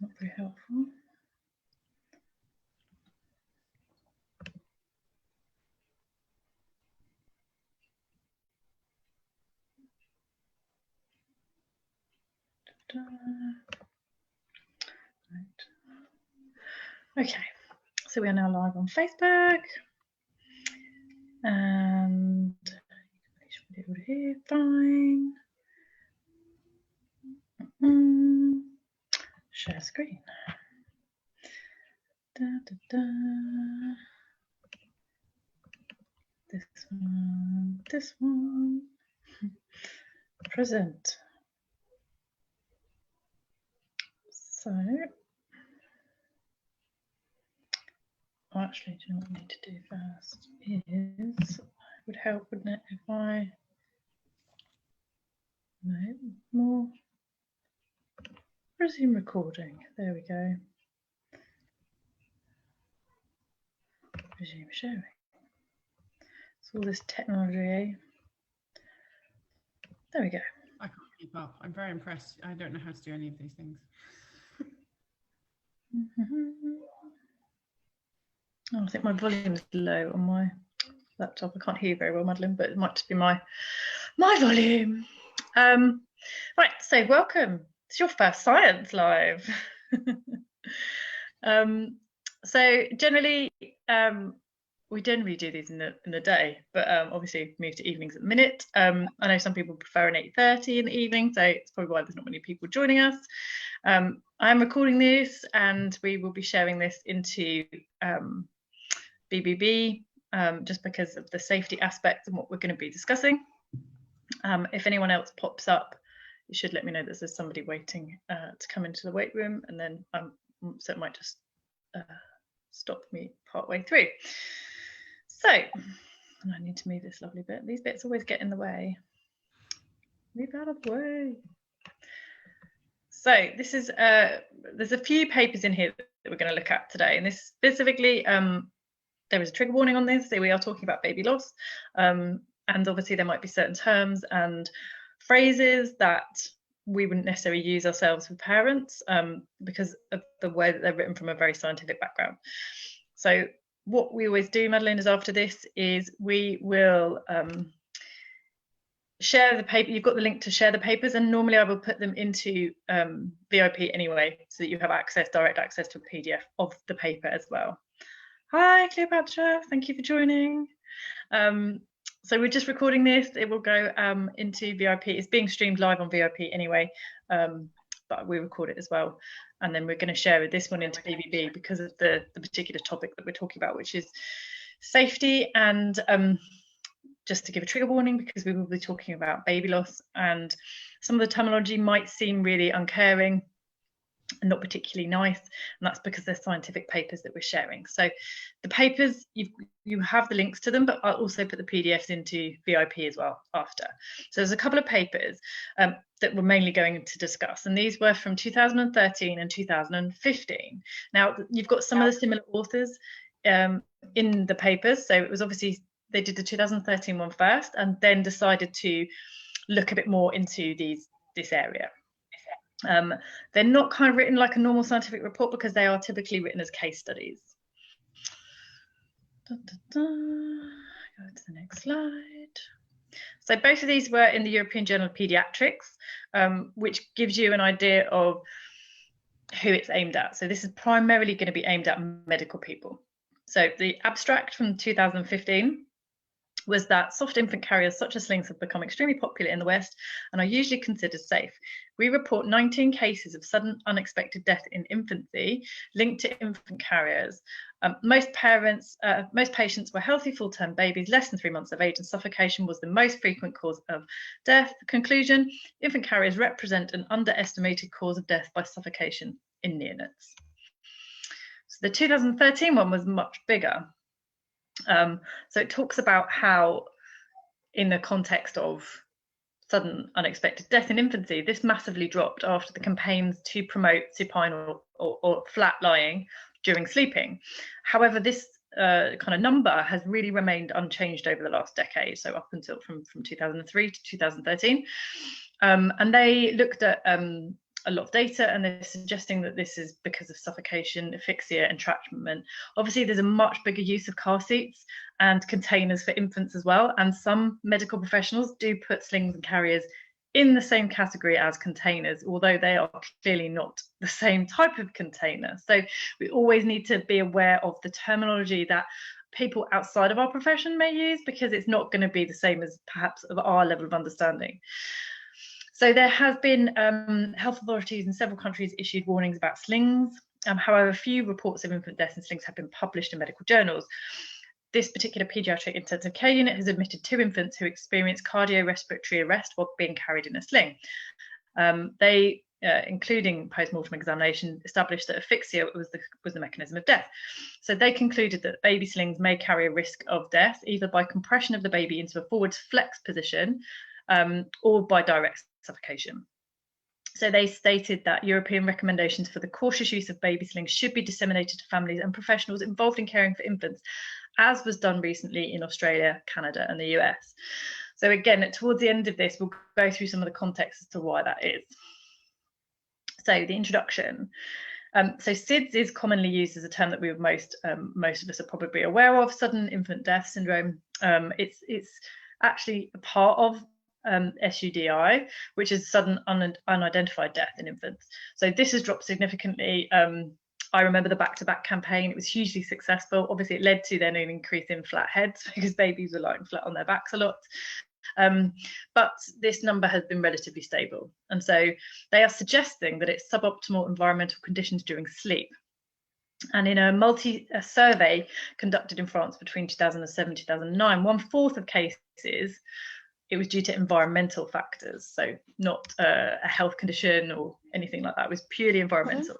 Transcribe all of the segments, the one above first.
not very helpful. Right. Okay, so we are now live on Facebook, and you can here, fine. Share screen. Da, da, da. This one. Present. So, actually, do you know what I need to do first? Is it would help, wouldn't it, if I more resume recording? There we go. Resume sharing. It's all this technology, eh? There we go. I can't keep up. I'm very impressed. I don't know how to do any of these things. Oh, I think my volume is low on my laptop. I can't hear you very well, Madeline, but it might just be my volume. Right, so welcome. It's your first Science Live. So generally, we generally do these in the day, but obviously move to evenings at the minute. I know some people prefer an 8:30 in the evening, so it's probably why there's not many people joining us. I'm recording this, and we will be sharing this into BBB, just because of the safety aspects and what we're going to be discussing. If anyone else pops up, you should let me know that there's somebody waiting to come into the wait room, and then so it might just stop me partway through. So, and I need to move this lovely bit. These bits always get in the way. Move out of the way. So this is there's a few papers in here that we're going to look at today, and this specifically there is a trigger warning on this. So we are talking about baby loss, and obviously there might be certain terms and phrases that we wouldn't necessarily use ourselves with parents because of the way that they're written from a very scientific background. So what we always do, Madeline, is after this is we will share the paper. You've got the link to share the papers, and normally I will put them into VIP anyway, so that you have direct access to a PDF of the paper as well. Hi, Cleopatra, thank you for joining. So we're just recording this. It will go into VIP. It's being streamed live on VIP anyway, but we record it as well. And then we're going to share this one into BBB because of the particular topic that we're talking about, which is safety. And just to give a trigger warning, because we will be talking about baby loss, and some of the terminology might seem really uncaring and not particularly nice, and that's because they're scientific papers that we're sharing. So the papers, you have the links to them, but I'll also put the PDFs into VIP as well after. So there's a couple of papers that we're mainly going to discuss, and these were from 2013 and 2015. Now you've got some of the similar authors in the papers, so it was obviously they did the 2013 one first and then decided to look a bit more into this area. They're not kind of written like a normal scientific report because they are typically written as case studies. Go to the next slide. So both of these were in the European Journal of Pediatrics, which gives you an idea of who it's aimed at. So this is primarily going to be aimed at medical people. So the abstract from 2015 was that soft infant carriers such as slings have become extremely popular in the West and are usually considered safe. We report 19 cases of sudden unexpected death in infancy linked to infant carriers. Most patients were healthy full-term babies less than 3 months of age, and suffocation was the most frequent cause of death. Conclusion: infant carriers represent an underestimated cause of death by suffocation in neonates. So the 2013 one was much bigger. So it talks about how, in the context of sudden unexpected death in infancy, this massively dropped after the campaigns to promote supine or flat lying during sleeping. However, this kind of number has really remained unchanged over the last decade, so up until from 2003 to 2013. And they looked at a lot of data, and they're suggesting that this is because of suffocation, asphyxia, entrapment. Obviously, there's a much bigger use of car seats and containers for infants as well, and some medical professionals do put slings and carriers in the same category as containers, although they are clearly not the same type of container. So we always need to be aware of the terminology that people outside of our profession may use, because it's not going to be the same as perhaps of our level of understanding. So there has been health authorities in several countries issued warnings about slings. However, few reports of infant deaths in slings have been published in medical journals. This particular paediatric intensive care unit has admitted 2 infants who experienced cardiorespiratory arrest while being carried in a sling. They, including post-mortem examination, established that asphyxia was the mechanism of death. So they concluded that baby slings may carry a risk of death either by compression of the baby into a forward flex position or by direct suffocation. So they stated that European recommendations for the cautious use of baby slings should be disseminated to families and professionals involved in caring for infants, as was done recently in Australia, Canada, and the US. So again, towards the end of this, we'll go through some of the context as to why that is. So the introduction. So SIDS is commonly used as a term that we would most of us are probably aware of, sudden infant death syndrome. It's actually a part of SUDI, which is sudden unidentified death in infants. So this has dropped significantly. I remember the back-to-back campaign. It was hugely successful. Obviously, it led to then an increase in flat heads because babies were lying flat on their backs a lot. But this number has been relatively stable. And so they are suggesting that it's suboptimal environmental conditions during sleep. And in a survey conducted in France between 2007 and 2009, 1/4 of cases, it was due to environmental factors, so not a health condition or anything like that. It was purely environmental.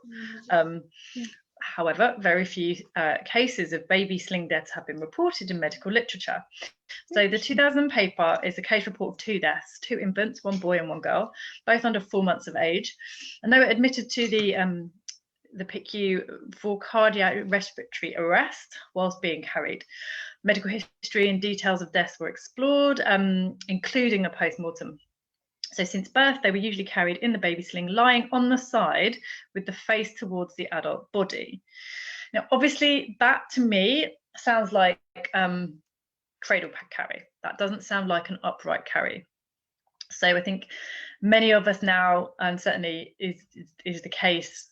However, very few cases of baby sling deaths have been reported in medical literature. So the 2000 paper is a case report of 2 deaths, 2 infants, 1 boy and 1 girl, both under 4 months of age. And they were admitted to the PICU for cardiac respiratory arrest whilst being carried. Medical history and details of deaths were explored, including a post-mortem. So since birth, they were usually carried in the baby sling, lying on the side with the face towards the adult body. Now, obviously, that to me sounds like cradle carry. That doesn't sound like an upright carry. So I think many of us now, and certainly is the case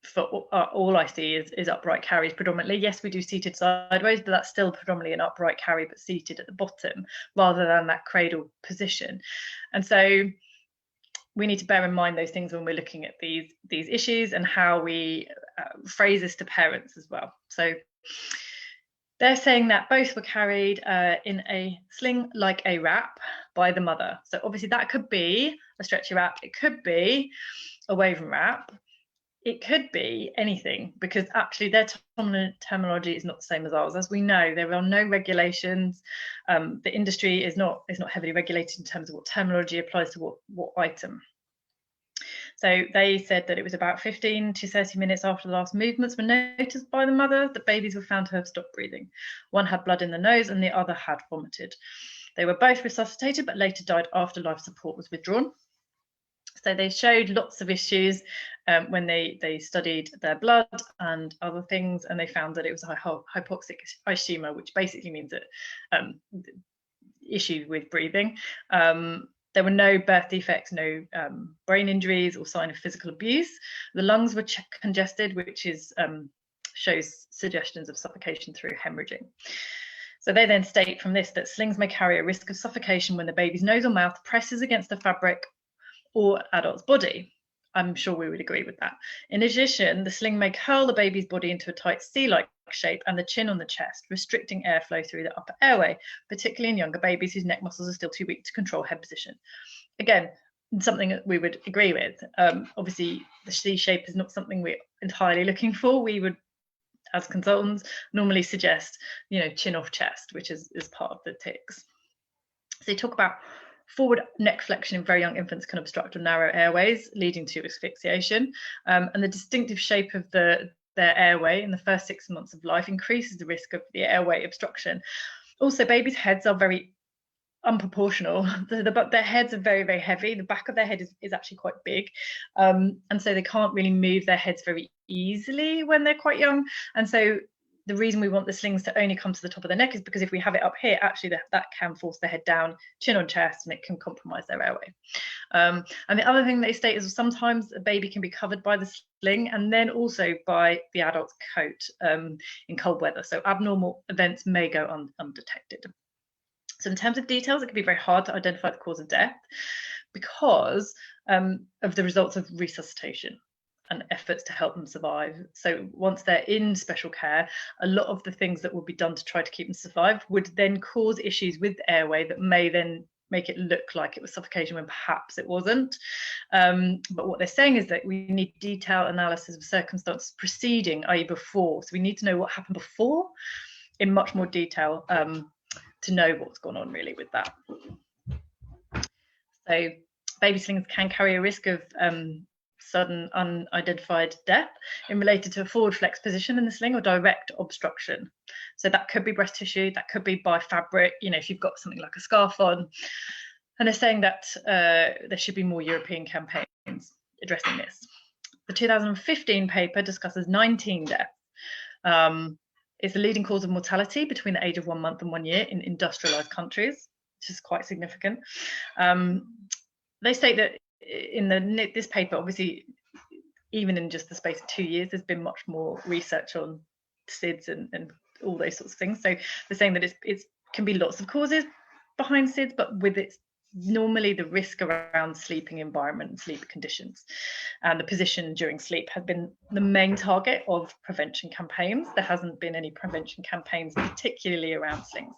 for all I see is upright carries predominantly. Yes, we do seated sideways, but that's still predominantly an upright carry, but seated at the bottom rather than that cradle position. And so we need to bear in mind those things when we're looking at these issues and how we phrase this to parents as well. So they're saying that both were carried in a sling like a wrap by the mother. So obviously that could be a stretchy wrap, it could be a woven wrap, it could be anything, because actually their terminology is not the same as ours. As we know, there are no regulations. The industry is not heavily regulated in terms of what terminology applies to what item. So they said that it was about 15 to 30 minutes after the last movements were noticed by the mother that babies were found to have stopped breathing. One had blood in the nose and the other had vomited. They were both resuscitated, but later died after life support was withdrawn. So they showed lots of issues when they studied their blood and other things, and they found that it was a hypoxic ischemia, which basically means that issue with breathing. There were no birth defects, no brain injuries or sign of physical abuse. The lungs were congested, which shows suggestions of suffocation through hemorrhaging. So they then state from this that slings may carry a risk of suffocation when the baby's nose or mouth presses against the fabric or adult's body. I'm sure we would agree with that. In addition, the sling may curl the baby's body into a tight C-like shape and the chin on the chest, restricting airflow through the upper airway, particularly in younger babies whose neck muscles are still too weak to control head position. Again, something that we would agree with. Obviously, the C shape is not something we're entirely looking for. We would, as consultants, normally suggest, chin off chest, which is part of the tics. So they talk about forward neck flexion in very young infants can obstruct or narrow airways, leading to asphyxiation. And the distinctive shape of their airway in the first 6 months of life increases the risk of the airway obstruction. Also, babies' heads are very unproportional. Their heads are very, very heavy. The back of their head is actually quite big. And so they can't really move their heads very easily when they're quite young. And so the reason we want the slings to only come to the top of the neck is because if we have it up here, actually that can force the head down, chin on chest, and it can compromise their airway. And the other thing they state is sometimes a baby can be covered by the sling and then also by the adult's coat in cold weather. So abnormal events may go undetected. So in terms of details, it can be very hard to identify the cause of death because of the results of resuscitation and efforts to help them survive. So once they're in special care, a lot of the things that will be done to try to keep them survive would then cause issues with the airway that may then make it look like it was suffocation when perhaps it wasn't. But what they're saying is that we need detailed analysis of circumstances preceding, i.e. before. So we need to know what happened before in much more detail to know what's gone on really with that. So baby slings can carry a risk of sudden unidentified death in related to a forward flex position in the sling or direct obstruction. So that could be breast tissue, that could be by fabric, you know, if you've got something like a scarf on. And they're saying that there should be more European campaigns addressing this. The 2015 paper discusses 19 deaths. It's the leading cause of mortality between the age of 1 month and 1 year in industrialized countries, which is quite significant. They state that in this paper, obviously, even in just the space of 2 years, there's been much more research on SIDS and all those sorts of things. So they're saying that it can be lots of causes behind SIDS, but with its normally the risk around sleeping environment and sleep conditions and the position during sleep has been the main target of prevention campaigns. There hasn't been any prevention campaigns, particularly around slings.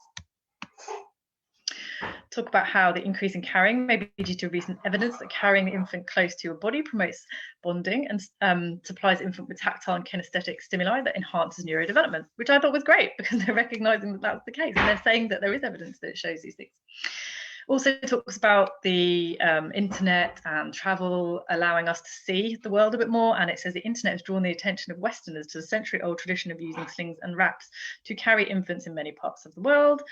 Talk about how the increase in carrying may be due to recent evidence that carrying the infant close to your body promotes bonding and supplies the infant with tactile and kinesthetic stimuli that enhances neurodevelopment, which I thought was great because they're recognizing that that's the case and they're saying that there is evidence that shows these things. Also talks about the internet and travel allowing us to see the world a bit more, and it says the internet has drawn the attention of Westerners to the century-old tradition of using slings and wraps to carry infants in many parts of the world.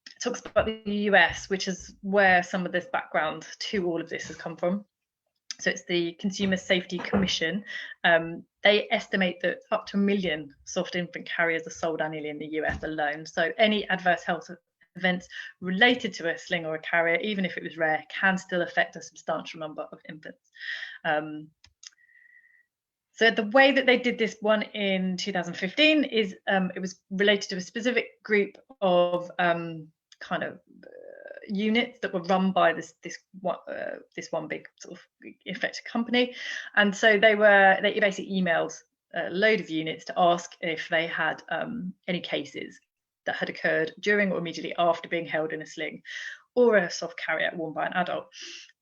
It talks about the US, which is where some of this background to all of this has come from. So it's the Consumer Safety Commission. They estimate that up to 1 million soft infant carriers are sold annually in the US alone. So any adverse health events related to a sling or a carrier, even if it was rare, can still affect a substantial number of infants. So the way that they did this one in 2015 is it was related to a specific group of kind of units that were run by this one big sort of affected company, and so they basically emailed a load of units to ask if they had any cases that had occurred during or immediately after being held in a sling or a soft carrier worn by an adult.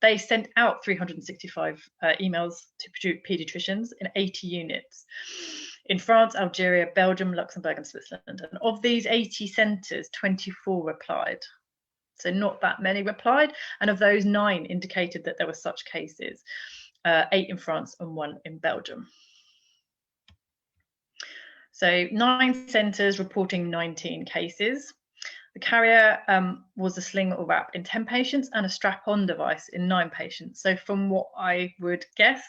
They sent out 365 emails to paediatricians in 80 units in France, Algeria, Belgium, Luxembourg, and Switzerland. And of these 80 centres, 24 replied. So not that many replied. And of those, 9 indicated that there were such cases, 8 in France and 1 in Belgium. So 9 centres reporting 19 cases. The carrier was a sling or wrap in 10 patients and a strap-on device in 9 patients. So from what I would guess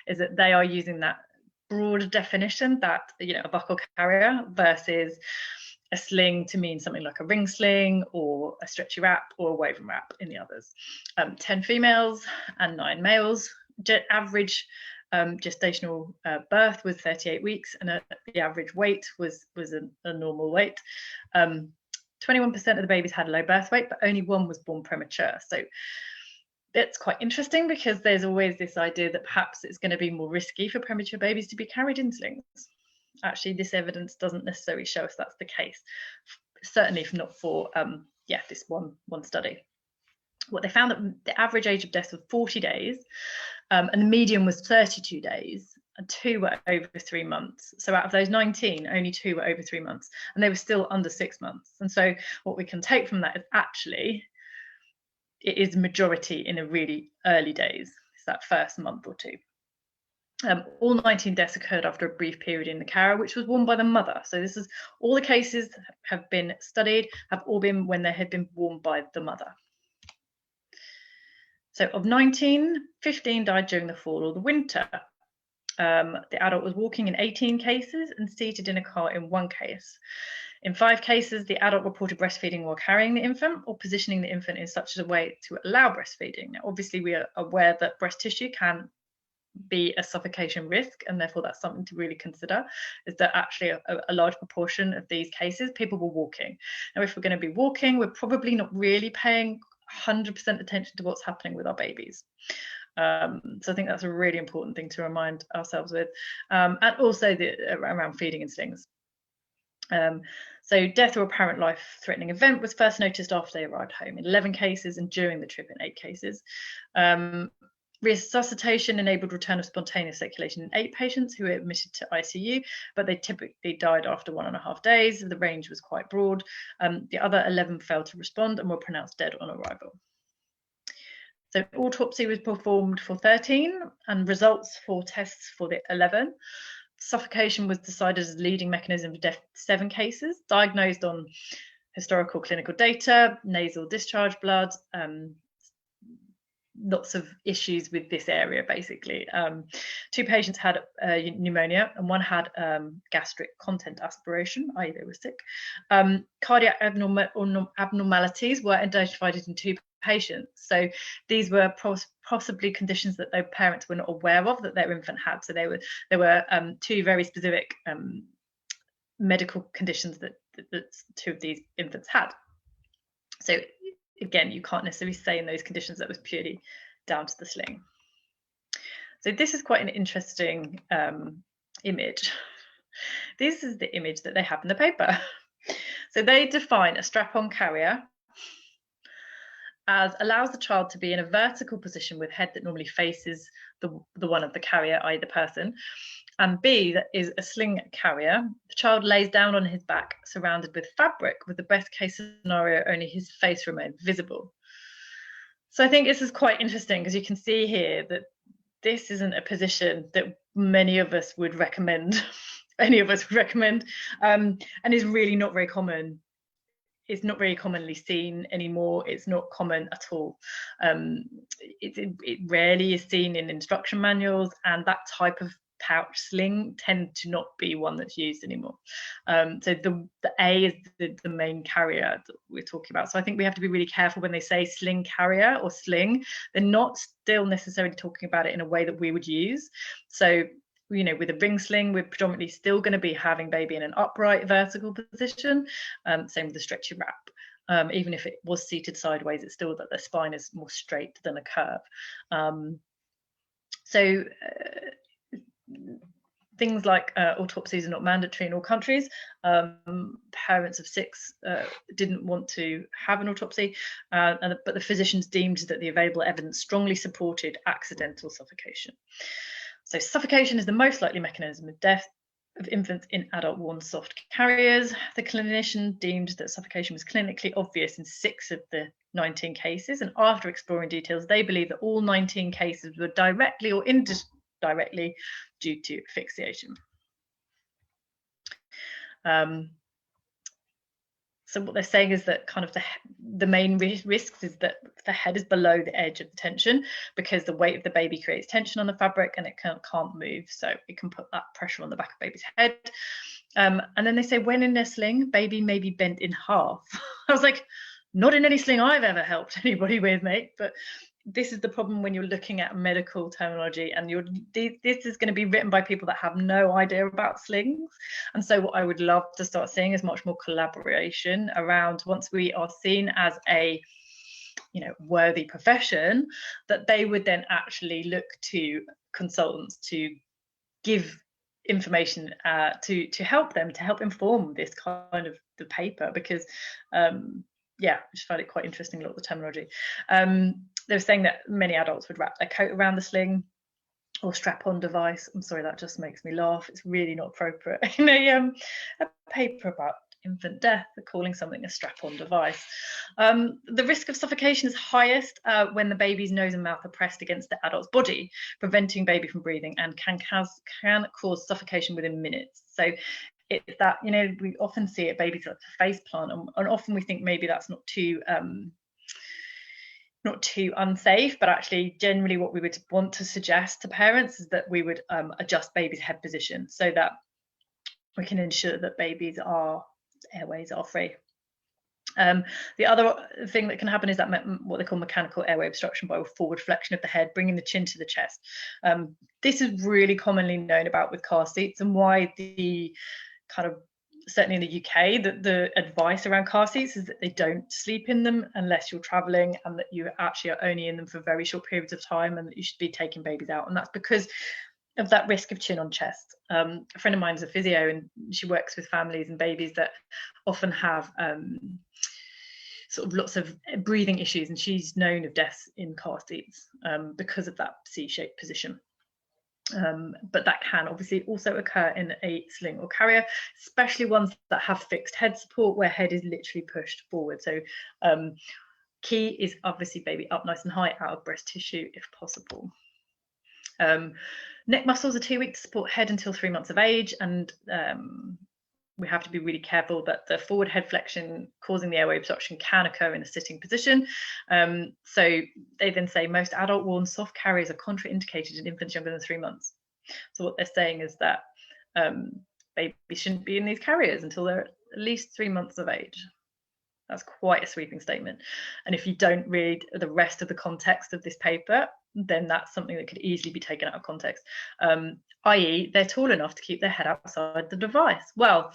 is that they are using that broader definition that, you know, a buckle carrier versus a sling to mean something like a ring sling or a stretchy wrap or a woven wrap in the others. 10 females and 9 males. Average gestational birth was 38 weeks, and the average weight was a normal weight. 21% of the babies had a low birth weight, but only 1 was born premature. So that's quite interesting because there's always this idea that perhaps it's going to be more risky for premature babies to be carried in slings. Actually, this evidence doesn't necessarily show us that's the case. Certainly, if not for this one study. What they found that the average age of death was 40 days, and the median was 32 days, and 2 were over 3 months. So out of those 19, only 2 were over 3 months, and they were still under 6 months. And so what we can take from that is actually it is majority in the really early days. It's that first month or 2. All 19 deaths occurred after a brief period in the carrier, which was worn by the mother. So this is all the cases have been studied, have all been when they had been worn by the mother. So of 19, 15 died during the fall or the winter. The adult was walking in 18 cases and seated in a car in 1 case. In 5 cases, the adult reported breastfeeding while carrying the infant or positioning the infant in such a way to allow breastfeeding. Now, obviously, we are aware that breast tissue can be a suffocation risk, and therefore that's something to really consider, is that actually a large proportion of these cases, people were walking. Now, if we're going to be walking, we're probably not really paying 100% attention to what's happening with our babies. So I think that's a really important thing to remind ourselves with, and also around feeding and slings. So death or apparent life-threatening event was first noticed after they arrived home in 11 cases and during the trip in 8 cases. Resuscitation enabled return of spontaneous circulation in 8 patients who were admitted to ICU, but they typically died after 1.5 days. The range was quite broad. The other 11 failed to respond and were pronounced dead on arrival. So autopsy was performed for 13 and results for tests for the 11. Suffocation was decided as the leading mechanism for death in 7 cases, diagnosed on historical clinical data, nasal discharge blood, lots of issues with this area, basically. 2 patients had pneumonia and 1 had gastric content aspiration, i.e. they were sick. Cardiac abnormalities were identified in 2 patients. So these were possibly conditions that their parents were not aware of that their infant had. So there were 2 very specific medical conditions that 2 of these infants had. So again, you can't necessarily say in those conditions that was purely down to the sling. So this is quite an interesting image. This is the image that they have in the paper. So they define a strap-on carrier as allows the child to be in a vertical position with head that normally faces the one of the carrier, i.e. the person, and B, that is a sling carrier. The child lays down on his back, surrounded with fabric, with the best case scenario, only his face remains visible. So I think this is quite interesting because you can see here that this isn't a position that many of us would recommend, any of us would recommend, and is really not very common. It's not very commonly seen anymore. It's not common at all. It rarely is seen in instruction manuals, and that type of pouch sling tend to not be one that's used anymore. So the A is the main carrier that we're talking about. So I think we have to be really careful when they say sling carrier or sling. They're not still necessarily talking about it in a way that we would use. So, you know, with a ring sling, we're predominantly still going to be having baby in an upright vertical position. Same with the stretchy wrap. Even if it was seated sideways, it's still that the spine is more straight than a curve. Things like autopsies are not mandatory in all countries. Parents of 6 didn't want to have an autopsy, but the physicians deemed that the available evidence strongly supported accidental suffocation. So suffocation is the most likely mechanism of death of infants in adult worn soft carriers. The clinician deemed that suffocation was clinically obvious in 6 of the 19 cases, and after exploring details, they believe that all 19 cases were directly or indirectly due to asphyxiation. So what they're saying is that kind of the main risks is that the head is below the edge of the tension because the weight of the baby creates tension on the fabric and it can't move. So it can put that pressure on the back of baby's head. And then they say when in a sling, baby may be bent in half. I was like, not in any sling I've ever helped anybody with, mate, but this is the problem when you're looking at medical terminology, and this is going to be written by people that have no idea about slings. And so what I would love to start seeing is much more collaboration around, once we are seen as a worthy profession, that they would then actually look to consultants to give information to help them, to help inform this kind of the paper, because yeah, I just find it quite interesting, a lot of the terminology. They were saying that many adults would wrap their coat around the sling or strap-on device. I'm sorry, that just makes me laugh. It's really not appropriate in a paper about infant death, calling something a strap-on device. The risk of suffocation is highest when the baby's nose and mouth are pressed against the adult's body, preventing baby from breathing, and can cause suffocation within minutes. So it's that, you know, we often see it, babies like to face plant, and often we think maybe that's not too unsafe, but actually generally what we would want to suggest to parents is that we would adjust baby's head position so that we can ensure that babies' airways are free. The other thing that can happen is that what they call mechanical airway obstruction by forward flexion of the head, bringing the chin to the chest. This is really commonly known about with car seats, and why the kind of, certainly in the UK, that the advice around car seats is that they don't sleep in them unless you're traveling, and that you actually are only in them for very short periods of time, and that you should be taking babies out. And that's because of that risk of chin on chest. A friend of mine is a physio, and she works with families and babies that often have sort of lots of breathing issues, and she's known of deaths in car seats because of that C-shaped position. But that can obviously also occur in a sling or carrier, especially ones that have fixed head support where head is literally pushed forward. So key is obviously baby up nice and high out of breast tissue if possible. Neck muscles are too weak to support head until 3 months of age, and we have to be really careful that the forward head flexion causing the airway obstruction can occur in a sitting position. So they then say most adult worn soft carriers are contraindicated in infants younger than 3 months. So what they're saying is that babies shouldn't be in these carriers until they're at least 3 months of age. That's quite a sweeping statement. And if you don't read the rest of the context of this paper, then that's something that could easily be taken out of context, i.e. they're tall enough to keep their head outside the device. Well,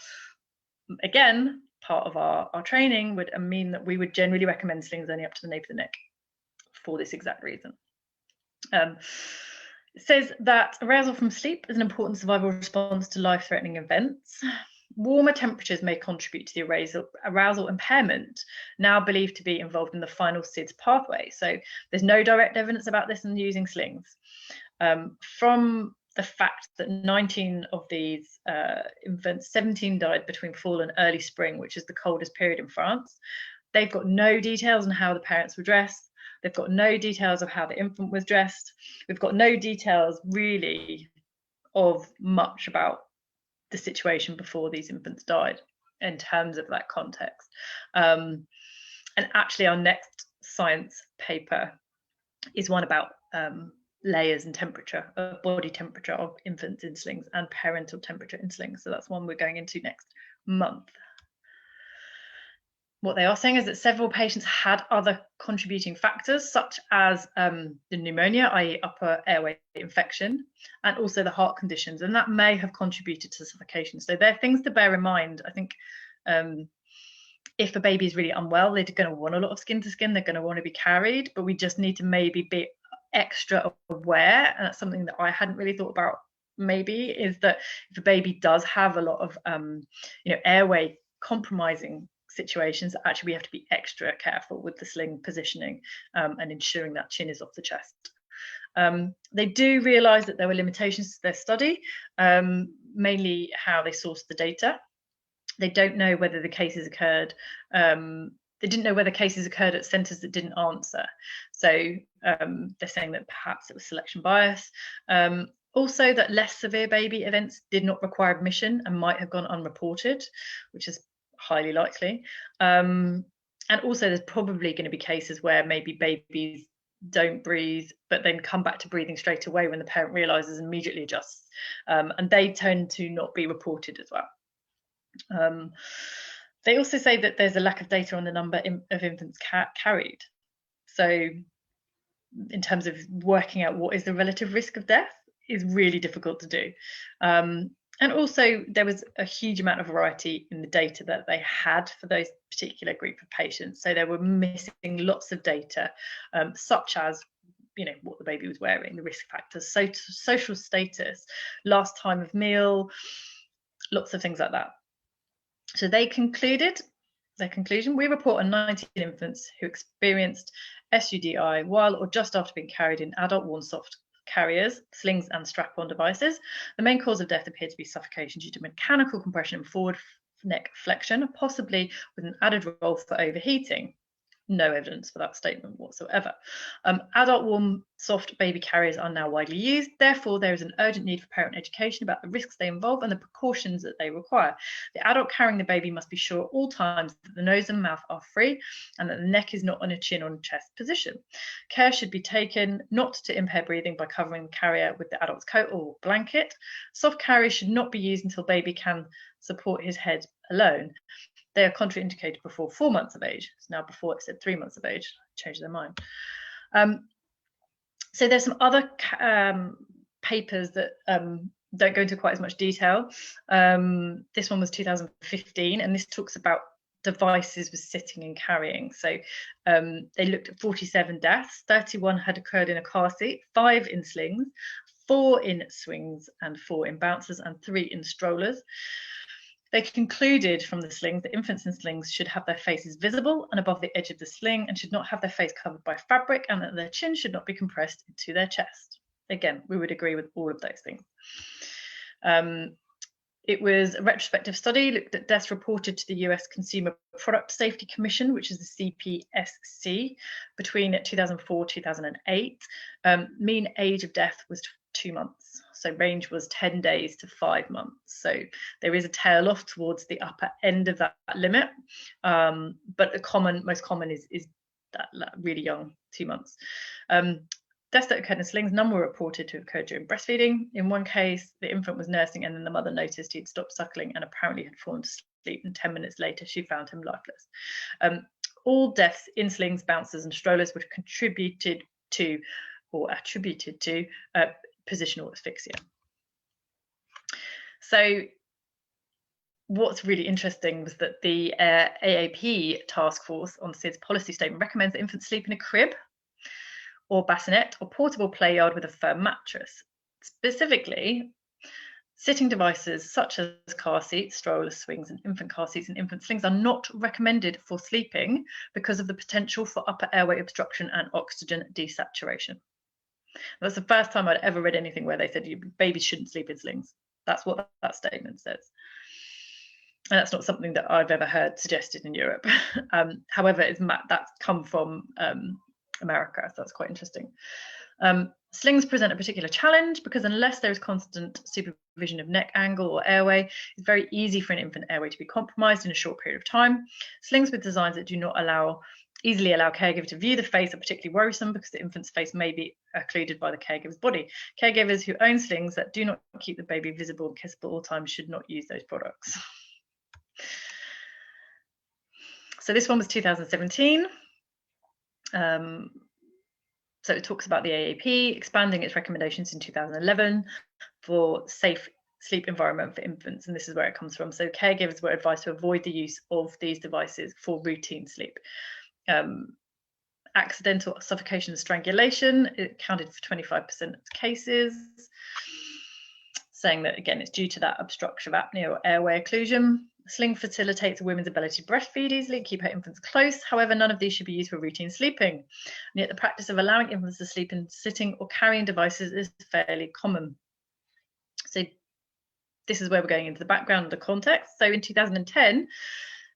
again, part of our training would mean that we would generally recommend slings only up to the nape of the neck for this exact reason. It says that arousal from sleep is an important survival response to life-threatening events. Warmer temperatures may contribute to the arousal impairment, now believed to be involved in the final SIDS pathway. So there's no direct evidence about this in using slings. From the fact that 19 of these infants, 17 died between fall and early spring, which is the coldest period in France. They've got no details on how the parents were dressed. They've got no details of how the infant was dressed. We've got no details really of much about the situation before these infants died in terms of that context. And actually our next science paper is one about layers and temperature, body temperature of infants in slings and parental temperature in slings. So that's one we're going into next month. What they are saying is that several patients had other contributing factors, such as the pneumonia, i.e. upper airway infection, and also the heart conditions, and that may have contributed to suffocation. So there are things to bear in mind. I think if a baby is really unwell, they're going to want a lot of skin to skin, they're going to want to be carried, but we just need to maybe be extra aware, and that's something that I hadn't really thought about maybe, is that if a baby does have a lot of airway compromising situations, actually we have to be extra careful with the sling positioning and ensuring that chin is off the chest. They do realise that there were limitations to their study, mainly how they sourced the data. They don't know whether the cases occurred. They didn't know whether cases occurred at centres that didn't answer. So they're saying that perhaps it was selection bias. Also, that less severe baby events did not require admission and might have gone unreported, which is highly likely. And also there's probably going to be cases where maybe babies don't breathe but then come back to breathing straight away when the parent realizes and immediately adjusts, and they tend to not be reported as well. They also say that there's a lack of data on the number of infants carried, so in terms of working out what is the relative risk of death is really difficult to do. And also there was a huge amount of variety in the data that they had for those particular group of patients. So they were missing lots of data, such as, what the baby was wearing, the risk factors, social status, last time of meal, lots of things like that. So their conclusion, we report on 19 infants who experienced SUDI while or just after being carried in adult worn soft carriers, slings and strap-on devices. The main cause of death appeared to be suffocation due to mechanical compression and forward neck flexion, possibly with an added role for overheating. No evidence for that statement whatsoever. Adult warm, soft baby carriers are now widely used. Therefore, there is an urgent need for parent education about the risks they involve and the precautions that they require. The adult carrying the baby must be sure at all times that the nose and mouth are free and that the neck is not on a chin or chest position. Care should be taken not to impair breathing by covering the carrier with the adult's coat or blanket. Soft carriers should not be used until baby can support his head alone. They are contraindicated before 4 months of age. So now before it said 3 months of age, changed their mind. So there's some other papers that don't go into quite as much detail. This one was 2015, and this talks about devices with sitting and carrying. So they looked at 47 deaths, 31 had occurred in a car seat, 5 in slings, 4 in swings, and 4 in bouncers, and 3 in strollers. They concluded from the slings that infants in slings should have their faces visible and above the edge of the sling and should not have their face covered by fabric, and that their chin should not be compressed into their chest. Again, we would agree with all of those things. It was a retrospective study, looked at deaths reported to the US Consumer Product Safety Commission, which is the CPSC, between 2004-2008. Mean age of death was 2 months. So range was 10 days to 5 months. So there is a tail off towards the upper end of that limit. But the most common is that really young, 2 months. Deaths that occurred in slings, none were reported to have occurred during breastfeeding. In one case, the infant was nursing and then the mother noticed he'd stopped suckling and apparently had fallen to sleep, and 10 minutes later she found him lifeless. All deaths in slings, bouncers and strollers were attributed to positional asphyxia. So what's really interesting was that the AAP task force on SIDS policy statement recommends that infants sleep in a crib or bassinet or portable play yard with a firm mattress. Specifically, sitting devices such as car seats, strollers, swings, and infant car seats and infant slings are not recommended for sleeping because of the potential for upper airway obstruction and oxygen desaturation. That's the first time I'd ever read anything where they said babies shouldn't sleep in slings. That's what that statement says. And that's not something that I've ever heard suggested in Europe. However, that's come from America, so that's quite interesting. Slings present a particular challenge because unless there is constant supervision of neck angle or airway, it's very easy for an infant airway to be compromised in a short period of time. Slings with designs that do not easily allow caregiver to view the face are particularly worrisome because the infant's face may be occluded by the caregiver's body. Caregivers who own slings that do not keep the baby visible and kissable all times should not use those products. So this one was 2017. So it talks about the AAP expanding its recommendations in 2011 for safe sleep environment for infants, and this is where it comes from. So caregivers were advised to avoid the use of these devices for routine sleep. Accidental suffocation and strangulation, it accounted for 25% of cases, saying that again it's due to that obstructive apnea or airway occlusion. Sling facilitates a woman's ability to breastfeed easily, keep her infants close. However, none of these should be used for routine sleeping. And yet the practice of allowing infants to sleep in sitting or carrying devices is fairly common. So this is where we're going into the background and the context. So in 2010,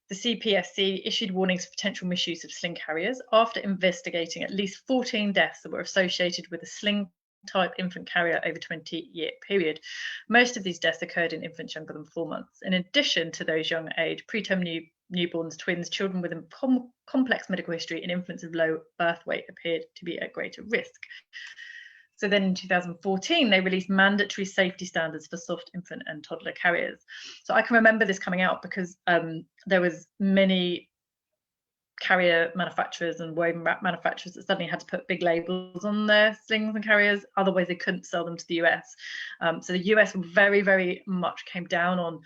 the CPSC issued warnings for potential misuse of sling carriers after investigating at least 14 deaths that were associated with a sling type infant carrier over a 20-year period. Most of these deaths occurred in infants younger than 4 months. In addition to those young age, preterm newborns, twins, children with a complex medical history, and infants of low birth weight appeared to be at greater risk. So then in 2014, they released mandatory safety standards for soft infant and toddler carriers. So I can remember this coming out because there was many carrier manufacturers and woven wrap manufacturers that suddenly had to put big labels on their slings and carriers, otherwise they couldn't sell them to the US. So the US very, very much came down on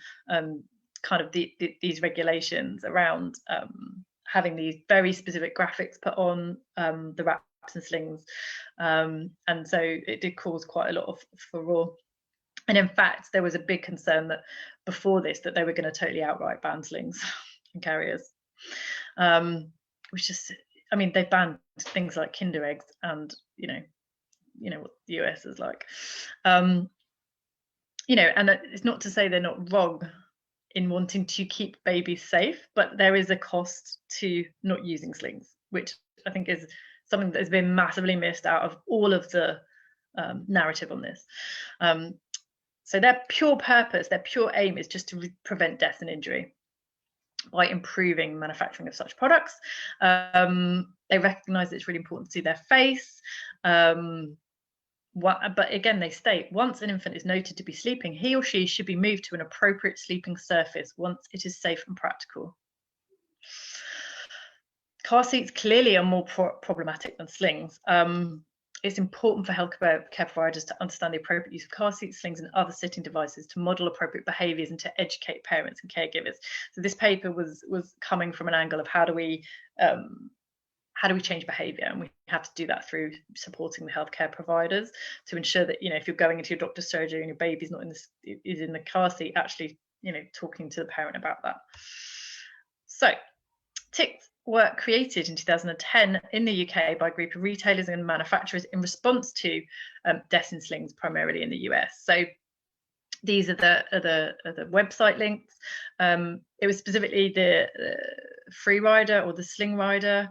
kind of these regulations around having these very specific graphics put on the wraps and slings, and so it did cause quite a lot of furore. And in fact, there was a big concern that before this that they were going to totally outright ban slings and carriers. Which is, I mean, they banned things like Kinder eggs, and you know what the US is like. And it's not to say they're not wrong in wanting to keep babies safe, but there is a cost to not using slings, which I think is something that has been massively missed out of all of the narrative on this. So their pure purpose, their pure aim is just to prevent death and injury by improving manufacturing of such products. They recognise that it's really important to see their face. But again, they state, once an infant is noted to be sleeping, he or she should be moved to an appropriate sleeping surface once it is safe and practical. Car seats clearly are more problematic than slings. It's important for healthcare providers to understand the appropriate use of car seats, slings, and other sitting devices to model appropriate behaviours and to educate parents and caregivers. So this paper was coming from an angle of how do we change behaviour, and we have to do that through supporting the healthcare providers to ensure that, if you're going into your doctor's surgery and your baby's not is in the car seat, actually, talking to the parent about that. So ticks were created in 2010 in the UK by a group of retailers and manufacturers in response to deaths in slings, primarily in the US. So these are the website links. It was specifically the Free Rider or the Sling Rider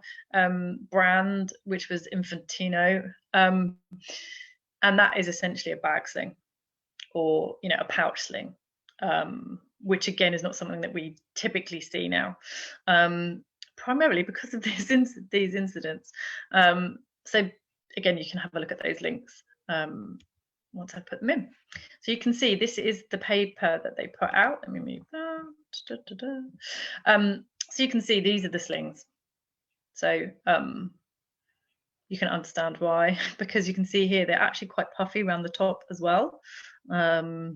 brand, which was Infantino, and that is essentially a bag sling or a pouch sling, which again is not something that we typically see now, primarily because of these incidents. So again, you can have a look at those links once I put them in. So you can see this is the paper that they put out. Let me move that. So you can see these are the slings. So you can understand why, because you can see here they're actually quite puffy around the top as well. They're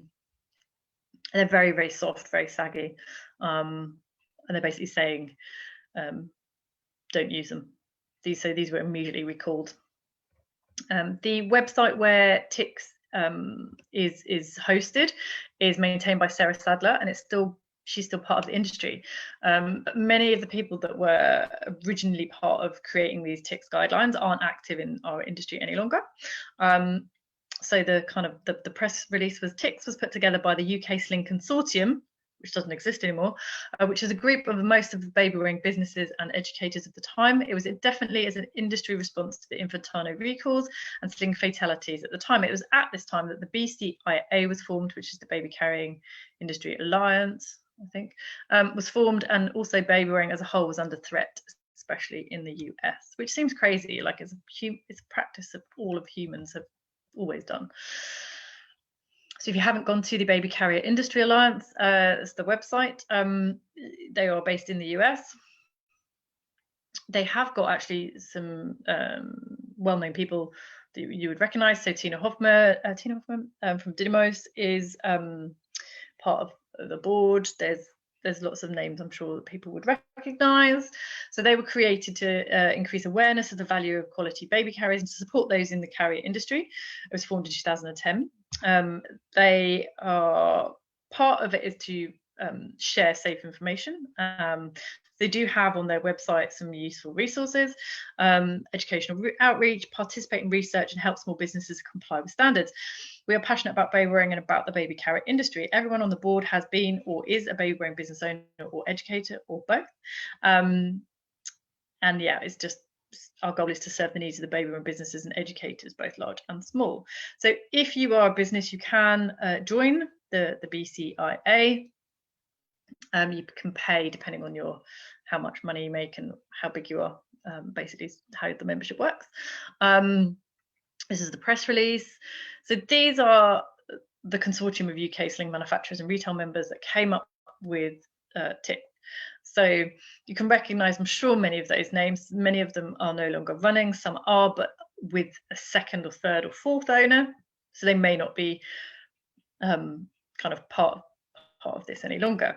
very, very soft, very saggy. And they're basically saying, don't use them. These were immediately recalled. The website where Ticks is hosted is maintained by Sarah Sadler, and she's still part of the industry. But many of the people that were originally part of creating these Ticks guidelines aren't active in our industry any longer. So the press release was Ticks was put together by the UK Sling Consortium, which doesn't exist anymore, which is a group of most of the baby wearing businesses and educators of the time. It was definitely as an industry response to the Infantino recalls and sling fatalities. At the time, it was at this time that the BCIA was formed, which is the Baby Carrying Industry Alliance, I think, was formed, and also baby wearing as a whole was under threat, especially in the US, which seems crazy, like it's a practice that all of humans have always done. So if you haven't gone to the Baby Carrier Industry Alliance, it's the website. They are based in the US. They have got actually some well-known people that you would recognise. So Tina Hoffman from Dynamos is part of the board. There's lots of names I'm sure that people would recognise. So they were created to increase awareness of the value of quality baby carriers and to support those in the carrier industry. It was formed in 2010. They are part of it is to share safe information. They do have on their website some useful resources, educational outreach, participate in research, and help small businesses comply with standards. We are passionate about baby wearing and about the baby carrier industry. Everyone on the board has been or is a baby wearing business owner or educator or both. And yeah, it's just our goal is to serve the needs of the baby wearing businesses and educators, both large and small. So if you are a business, you can join the BCIA. You can pay depending on how much money you make and how big you are, basically how the membership works. This is the press release. So these are the consortium of UK sling manufacturers and retail members that came up with TIC. So you can recognise, I'm sure, many of those names. Many of them are no longer running. Some are, but with a second or third or fourth owner. So they may not be kind of part of this any longer.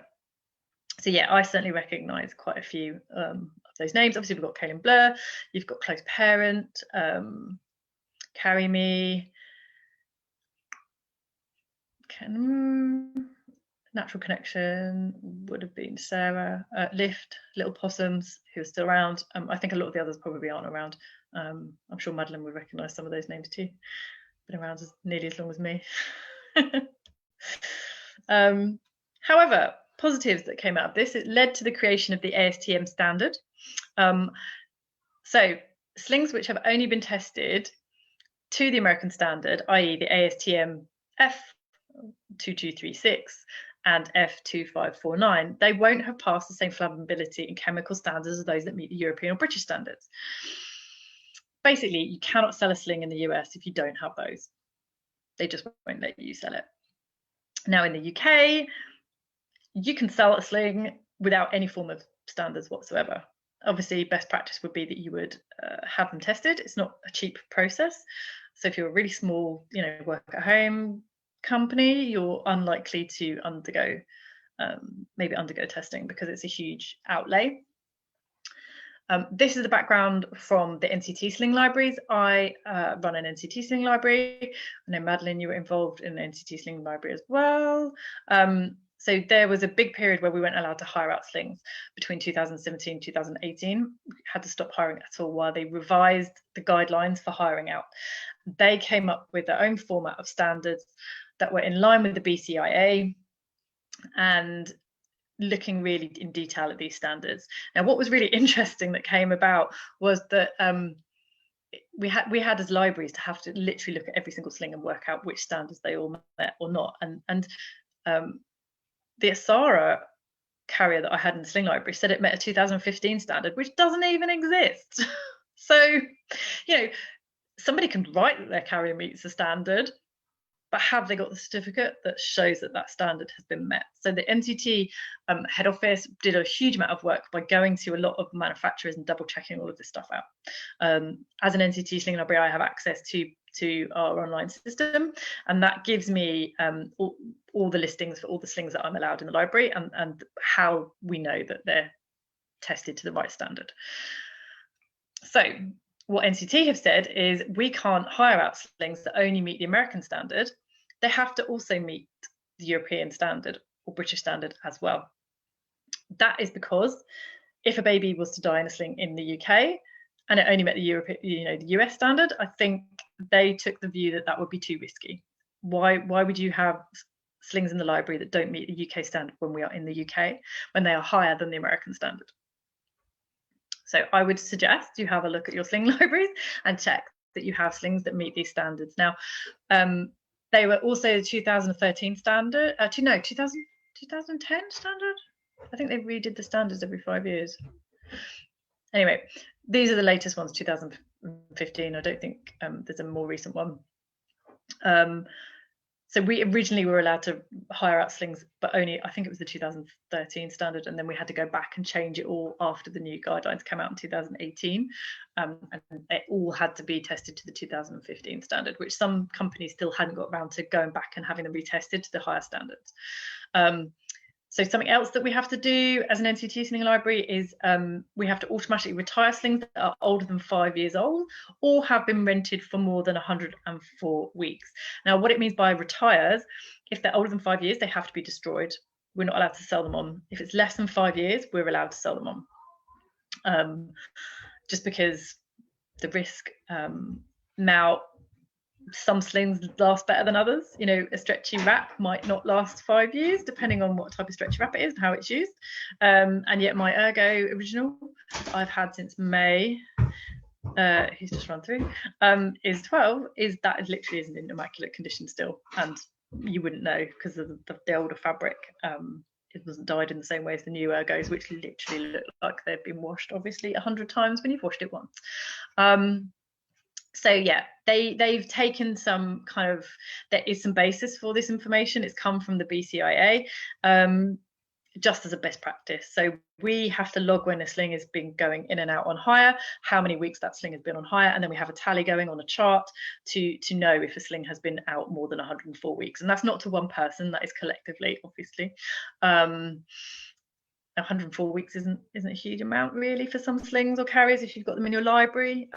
So yeah, I certainly recognise quite a few of those names. Obviously, we've got Kaylin Blur, you've got Close Parent, Carry Me, Natural Connection would have been Sarah, Lift, Little Possums, who are still around. I think a lot of the others probably aren't around. I'm sure Madeline would recognise some of those names too. Been around nearly as long as me. However, positives that came out of this. It led to the creation of the ASTM standard. So slings which have only been tested to the American standard, i.e. the ASTM F2236 and F2549, they won't have passed the same flammability and chemical standards as those that meet the European or British standards. Basically, you cannot sell a sling in the US if you don't have those. They just won't let you sell it. Now in the UK, you can sell a sling without any form of standards whatsoever. Obviously, best practice would be that you would have them tested. It's not a cheap process. So if you're a really small, work at home company, you're unlikely to undergo testing because it's a huge outlay. This is the background from the NCT sling libraries. I run an NCT sling library. I know, Madeline, you were involved in the NCT sling library as well. So there was a big period where we weren't allowed to hire out slings between 2017 and 2018. We had to stop hiring at all while they revised the guidelines for hiring out. They came up with their own format of standards that were in line with the BCIA and looking really in detail at these standards. Now, what was really interesting that came about was that we had as libraries to have to literally look at every single sling and work out which standards they all met or not. And the Asara carrier that I had in the sling library said it met a 2015 standard, which doesn't even exist. So, somebody can write that their carrier meets the standard, but have they got the certificate that shows that that standard has been met? So the NCT head office did a huge amount of work by going to a lot of manufacturers and double checking all of this stuff out. As an NCT sling library, I have access to our online system, and that gives me all the listings for all the slings that I'm allowed in the library and how we know that they're tested to the right standard. So what NCT have said is we can't hire out slings that only meet the American standard. They have to also meet the European standard or British standard as well. That is because if a baby was to die in a sling in the UK and it only met the the US standard, I think they took the view that that would be too risky. Why would you have slings in the library that don't meet the UK standard when we are in the UK, when they are higher than the American standard? So I would suggest you have a look at your sling libraries and check that you have slings that meet these standards. Now, they were also the 2013 standard, 2010 standard? I think they redid the standards every 5 years. Anyway, these are the latest ones, 2015. I don't think there's a more recent one. So we originally were allowed to hire out slings, but only, I think it was the 2013 standard, and then we had to go back and change it all after the new guidelines came out in 2018. And it all had to be tested to the 2015 standard, which some companies still hadn't got around to going back and having them retested to the higher standards. So something else that we have to do as an NCT sling library is we have to automatically retire slings that are older than 5 years old or have been rented for more than 104 weeks. Now, what it means by retires, if they're older than 5 years, they have to be destroyed. We're not allowed to sell them on. If it's less than 5 years, we're allowed to sell them on. Just because the risk. Now, some slings last better than others. A stretchy wrap might not last 5 years, depending on what type of stretchy wrap it is and how it's used. And yet my Ergo original I've had since May, who's just run through, is 12, that is literally in immaculate condition still. And you wouldn't know because of the older fabric. It wasn't dyed in the same way as the new Ergos, which literally look like they've been washed, obviously, 100 times when you've washed it once. So yeah, they've taken some kind of, there is some basis for this information. It's come from the BCIA, just as a best practice. So we have to log when a sling has been going in and out on hire, how many weeks that sling has been on hire, and then we have a tally going on a chart to know if a sling has been out more than 104 weeks. And that's not to one person, that is collectively, obviously. 104 weeks isn't a huge amount really for some slings or carriers if you've got them in your library.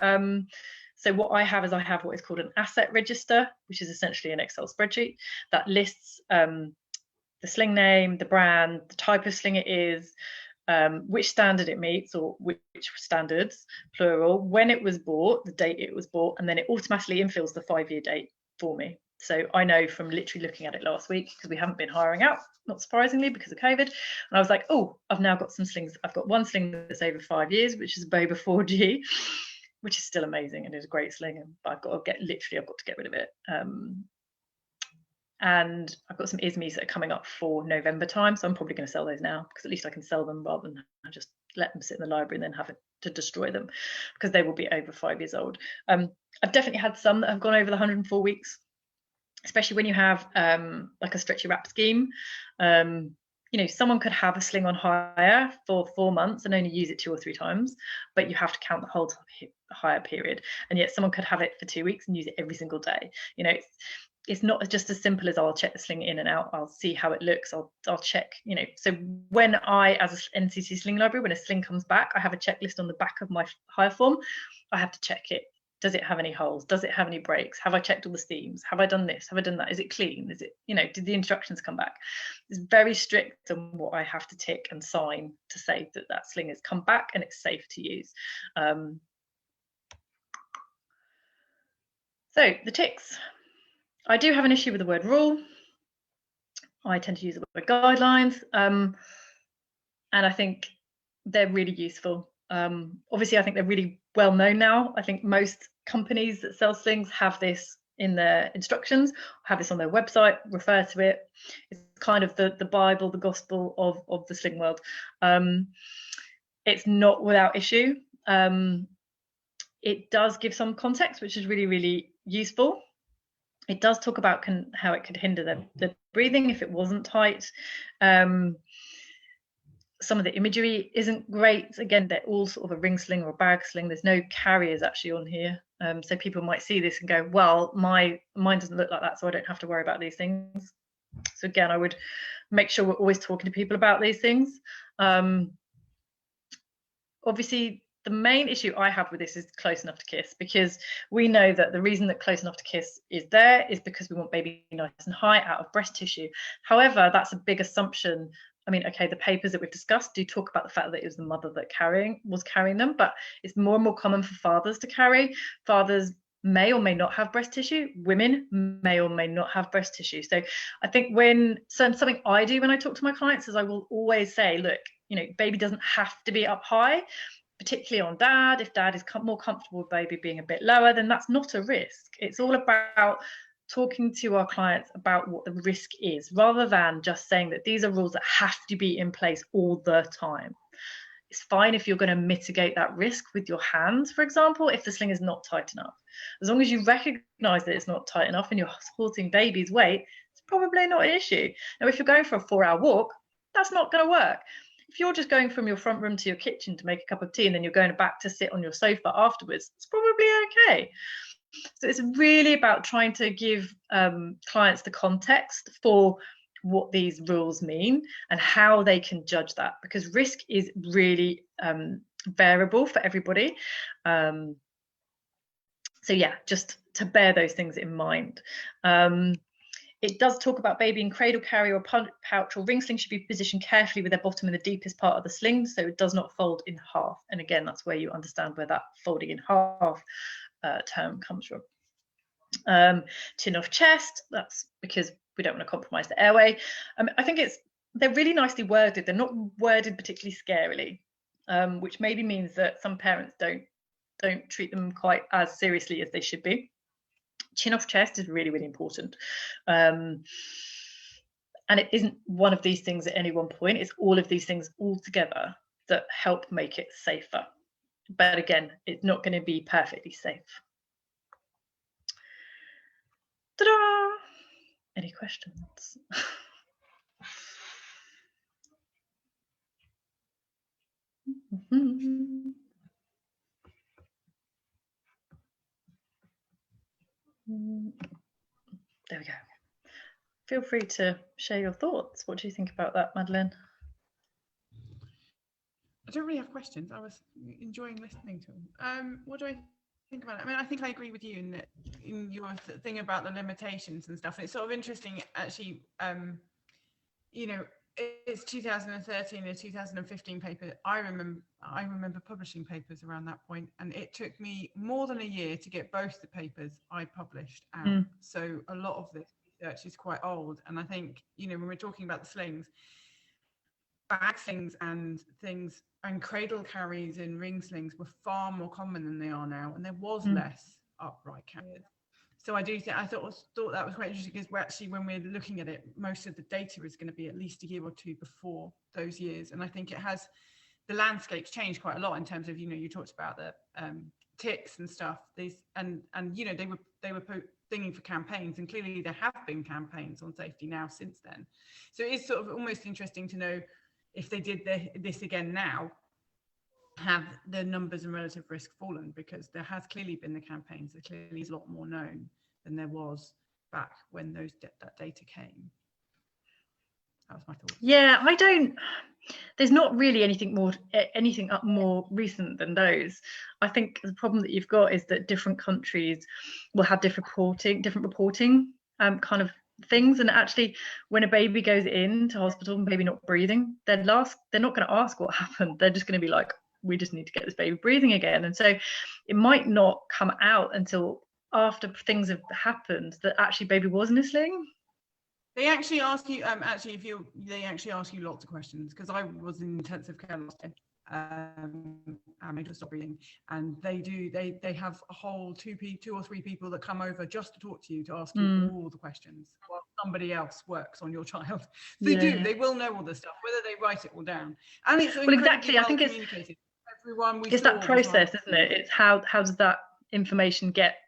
So what I have is I have what is called an asset register, which is essentially an Excel spreadsheet that lists the sling name, the brand, the type of sling it is, which standard it meets or which standards, plural, when it was bought, the date it was bought, and then it automatically infills the 5-year date for me. So I know from literally looking at it last week, because we haven't been hiring out, not surprisingly, because of COVID. And I was like, oh, I've now got some slings. I've got one sling that's over 5 years, which is a Boba 4G, which is still amazing and is a great sling. And I've got to get rid of it. And I've got some Ismies that are coming up for November time. So I'm probably going to sell those now, because at least I can sell them rather than just let them sit in the library and then have to destroy them, because they will be over 5 years old. I've definitely had some that have gone over the 104 weeks. Especially when you have like a stretchy wrap scheme. Someone could have a sling on hire for 4 months and only use it 2 or 3 times, but you have to count the whole hire period. And yet someone could have it for 2 weeks and use it every single day. It's not just as simple as I'll check the sling in and out. I'll see how it looks. I'll check, So when I, as an NCC sling library, when a sling comes back, I have a checklist on the back of my hire form. I have to check it. Does it have any holes? Does it have any breaks? Have I checked all the steams? Have I done this? Have I done that? Is it clean? Is it, did the instructions come back? It's very strict on what I have to tick and sign to say that that sling has come back and it's safe to use. So the ticks. I do have an issue with the word rule. I tend to use the word guidelines. And I think they're really useful. Obviously, I think they're really well known now. I think most companies that sell slings have this in their instructions, have this on their website, refer to it. It's kind of the Bible, the gospel of the sling world. It's not without issue. It does give some context, which is really, really useful. It does talk about how it could hinder the breathing if it wasn't tight. Some of the imagery isn't great. Again, they're all sort of a ring sling or a bag sling. There's no carriers actually on here. So people might see this and go, well, mine doesn't look like that, so I don't have to worry about these things. So again, I would make sure we're always talking to people about these things. Obviously, the main issue I have with this is close enough to kiss, because we know that the reason that close enough to kiss is there is because we want baby nice and high out of breast tissue. However, that's a big assumption. I mean, okay, the papers that we've discussed do talk about the fact that it was the mother that was carrying them, but it's more and more common for fathers to carry. Fathers may or may not have breast tissue. Women may or may not have breast tissue. So I think something I do when I talk to my clients is I will always say, look, baby doesn't have to be up high, particularly on dad. If dad is more comfortable with baby being a bit lower, then that's not a risk. It's all about talking to our clients about what the risk is, rather than just saying that these are rules that have to be in place all the time. It's fine if you're going to mitigate that risk with your hands, for example, if the sling is not tight enough. As long as you recognize that it's not tight enough and you're supporting baby's weight, it's probably not an issue. Now, if you're going for a 4-hour walk, that's not going to work. If you're just going from your front room to your kitchen to make a cup of tea and then you're going back to sit on your sofa afterwards, it's probably okay. So it's really about trying to give clients the context for what these rules mean and how they can judge that, because risk is really variable for everybody. So yeah, just to bear those things in mind. It does talk about baby in cradle carry or pouch or ring sling should be positioned carefully with their bottom in the deepest part of the sling, so it does not fold in half. And again, that's where you understand where that folding in half term comes from. Chin off chest, that's because we don't want to compromise the airway. I think they're really nicely worded. They're not worded particularly scarily, which maybe means that some parents don't treat them quite as seriously as they should be. Chin off chest is really, really important. And it isn't one of these things at any one point. It's all of these things all together that help make it safer. But again, it's not going to be perfectly safe. Ta-da! Any questions? There we go. Feel free to share your thoughts. What do you think about that, Madeleine? I don't really have questions. I was enjoying listening to them. What do I think about it? I mean, I think I agree with you in your thing about the limitations and stuff. And it's sort of interesting, actually. it's 2013 or 2015 paper. I remember publishing papers around that point, and it took me more than a year to get both the papers I published out. So a lot of this research is quite old, and I think, you know, when we're talking about the slings, bag slings and things and cradle carries and ring slings were far more common than they are now, and there was less upright carriers. So I thought that was quite interesting, because when we're looking at it, most of the data is going to be at least a year or two before those years. And I think the landscape's changed quite a lot in terms of, you know, you talked about the ticks and stuff. And you know, they were thinking for campaigns, and clearly there have been campaigns on safety now since then. So it is sort of almost interesting to know if they did this again now, have the numbers and relative risk fallen, because there has clearly been the campaigns. There clearly is a lot more known than there was back when that data came. That was my thought. Yeah, there's not really anything more recent than those. I think the problem that you've got is that different countries will have different reporting kind of things. And actually, when a baby goes into hospital and baby not breathing, they're not going to ask what happened. They're just going to be like, we just need to get this baby breathing again. And so it might not come out until after things have happened that actually baby was in a sling. They actually ask you, they actually ask you lots of questions, because I was in intensive care last day, and I just stopped breathing, and they have a whole two or three people that come over just to talk to you, to ask you all the questions while somebody else works on your child. They will know all this stuff, whether they write it all down. And it's exactly, I think it's that process, isn't it? It's how does that information get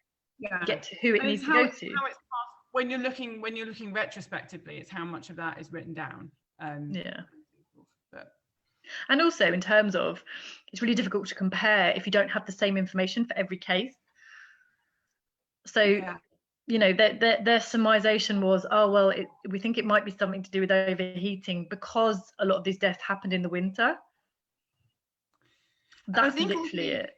to who it needs to go to. When you're looking retrospectively, it's how much of that is written down. And also in terms of, it's really difficult to compare if you don't have the same information for every case. So you know, their surmisation was, oh well, we think it might be something to do with overheating, because a lot of these deaths happened in the winter. That's literally it.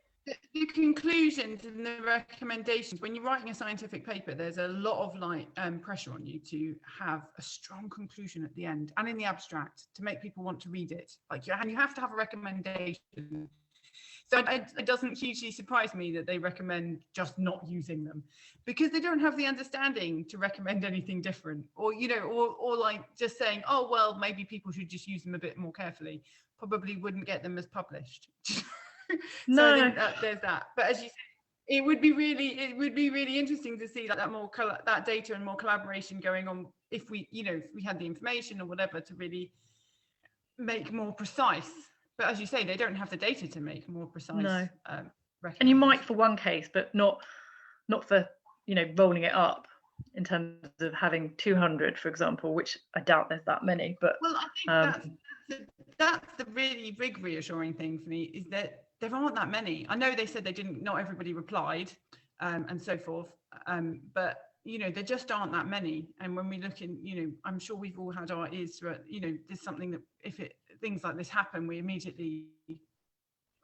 The conclusions and the recommendations, when you're writing a scientific paper, there's a lot of pressure on you to have a strong conclusion at the end and in the abstract to make people want to read it. And you have to have a recommendation. So it doesn't hugely surprise me that they recommend just not using them, because they don't have the understanding to recommend anything different, or, you know, or like just saying, oh well, maybe people should just use them a bit more carefully, probably wouldn't get them as published. So I think there's that. But as you said, it would be really interesting to see that data and more collaboration going on, if we had the information or whatever to really make more precise. But as you say, they don't have the data to make more precise. No. And you might for one case, but not for, you know, rolling it up in terms of having 200, for example, which I doubt there's that many. But well, I think that's the really big reassuring thing for me, is that there aren't that many. I know they said not everybody replied, and so forth, but you know, there just aren't that many. And when we look in, you know, I'm sure we've all had our ears to, you know, there's something that things like this happen, we immediately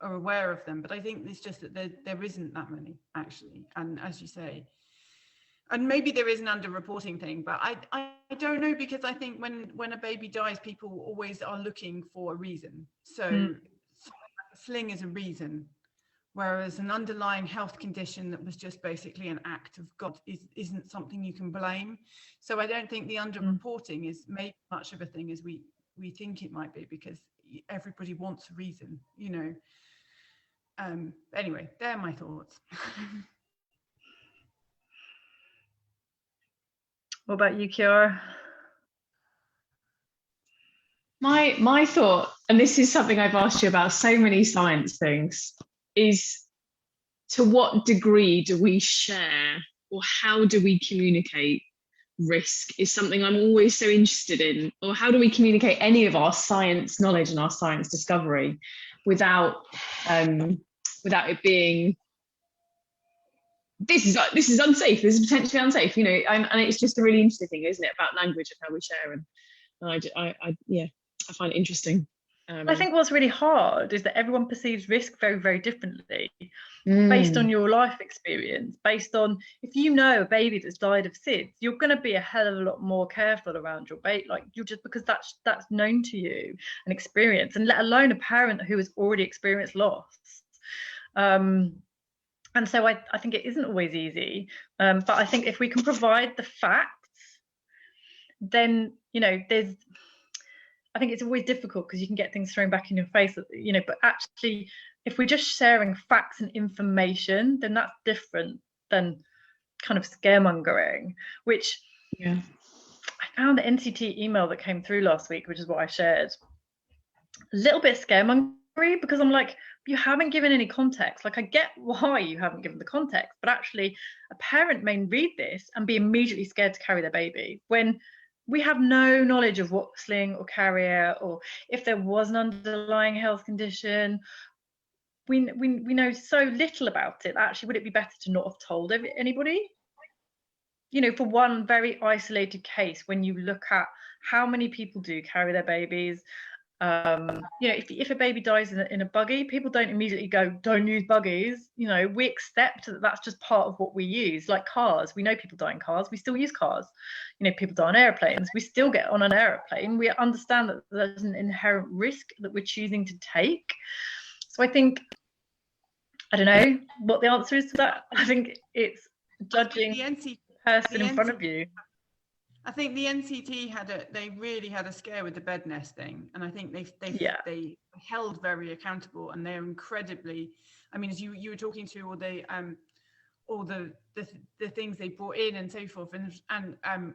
are aware of them. But I think it's just that there isn't that many actually. And as you say, and maybe there is an underreporting thing, but I don't know, because I think when a baby dies, people always are looking for a reason. So sling is a reason, whereas an underlying health condition that was just basically an act of God isn't something you can blame. So I don't think the underreporting is maybe much of a thing as we think it might be, because everybody wants a reason, you know. Anyway, they're my thoughts. What about you, Kiara? My thought, and this is something I've asked you about so many science things, is to what degree do we share, or how do we communicate risk, is something I'm always so interested in. Or how do we communicate any of our science knowledge and our science discovery without it being, this is unsafe, this is potentially unsafe, you know. And it's just a really interesting thing, isn't it, about language and how we share. And I find it interesting. I think what's really hard is that everyone perceives risk very, very differently, based on your life experience, based on, if you know a baby that's died of SIDS, you're going to be a hell of a lot more careful around your baby, like you're just, because that's known to you and experience, and let alone a parent who has already experienced loss. And so I think it isn't always easy, but I think if we can provide the facts, then, you know, I think it's always difficult because you can get things thrown back in your face, you know, but actually, if we're just sharing facts and information, then that's different than kind of scaremongering, which I found the NCT email that came through last week, which is what I shared, a little bit scaremongery, because I'm like, you haven't given any context. Like, I get why you haven't given the context, but actually a parent may read this and be immediately scared to carry their baby when we have no knowledge of what sling or carrier, or if there was an underlying health condition. We know so little about it. Actually, would it be better to not have told anybody? You know, for one very isolated case, when you look at how many people do carry their babies, you know, if a baby dies in a buggy, people don't immediately go, don't use buggies. You know, we accept that that's just part of what we use. Like cars, we know people die in cars, we still use cars. You know, people die on airplanes, we still get on an airplane. We understand that there's an inherent risk that we're choosing to take. So I think, I don't know what the answer is to that. I think it's judging the person in front of you. I think the NCT they really had a scare with the bed nesting, and I think they held very accountable, and they're incredibly, I mean, as you were talking through all the things they brought in and so forth, and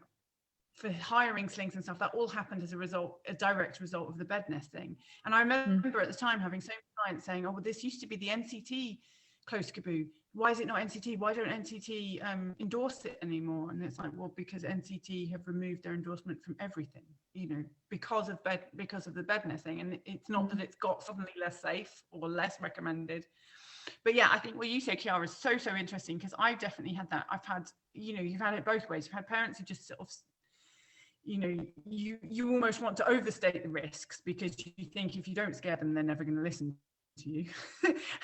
for hiring slings and stuff, that all happened as a direct result of the bed nesting. And I remember at the time having so many clients saying, oh, well, this used to be the NCT close taboo. Why is it not NCT? Why don't NCT endorse it anymore? And it's like, well, because NCT have removed their endorsement from everything, you know, because of the bed nesting. And it's not that it's got suddenly less safe or less recommended. But yeah, I think what you say, Chiara, is so interesting, because I've definitely had that. I've had, you know, you've had it both ways. You've had parents who just sort of, you know, you almost want to overstate the risks because you think if you don't scare them, they're never going to listen to you.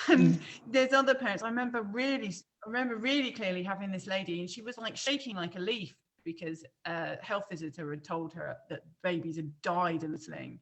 And there's other parents. I remember really clearly having this lady, and she was like shaking like a leaf because a health visitor had told her that babies had died in the sling.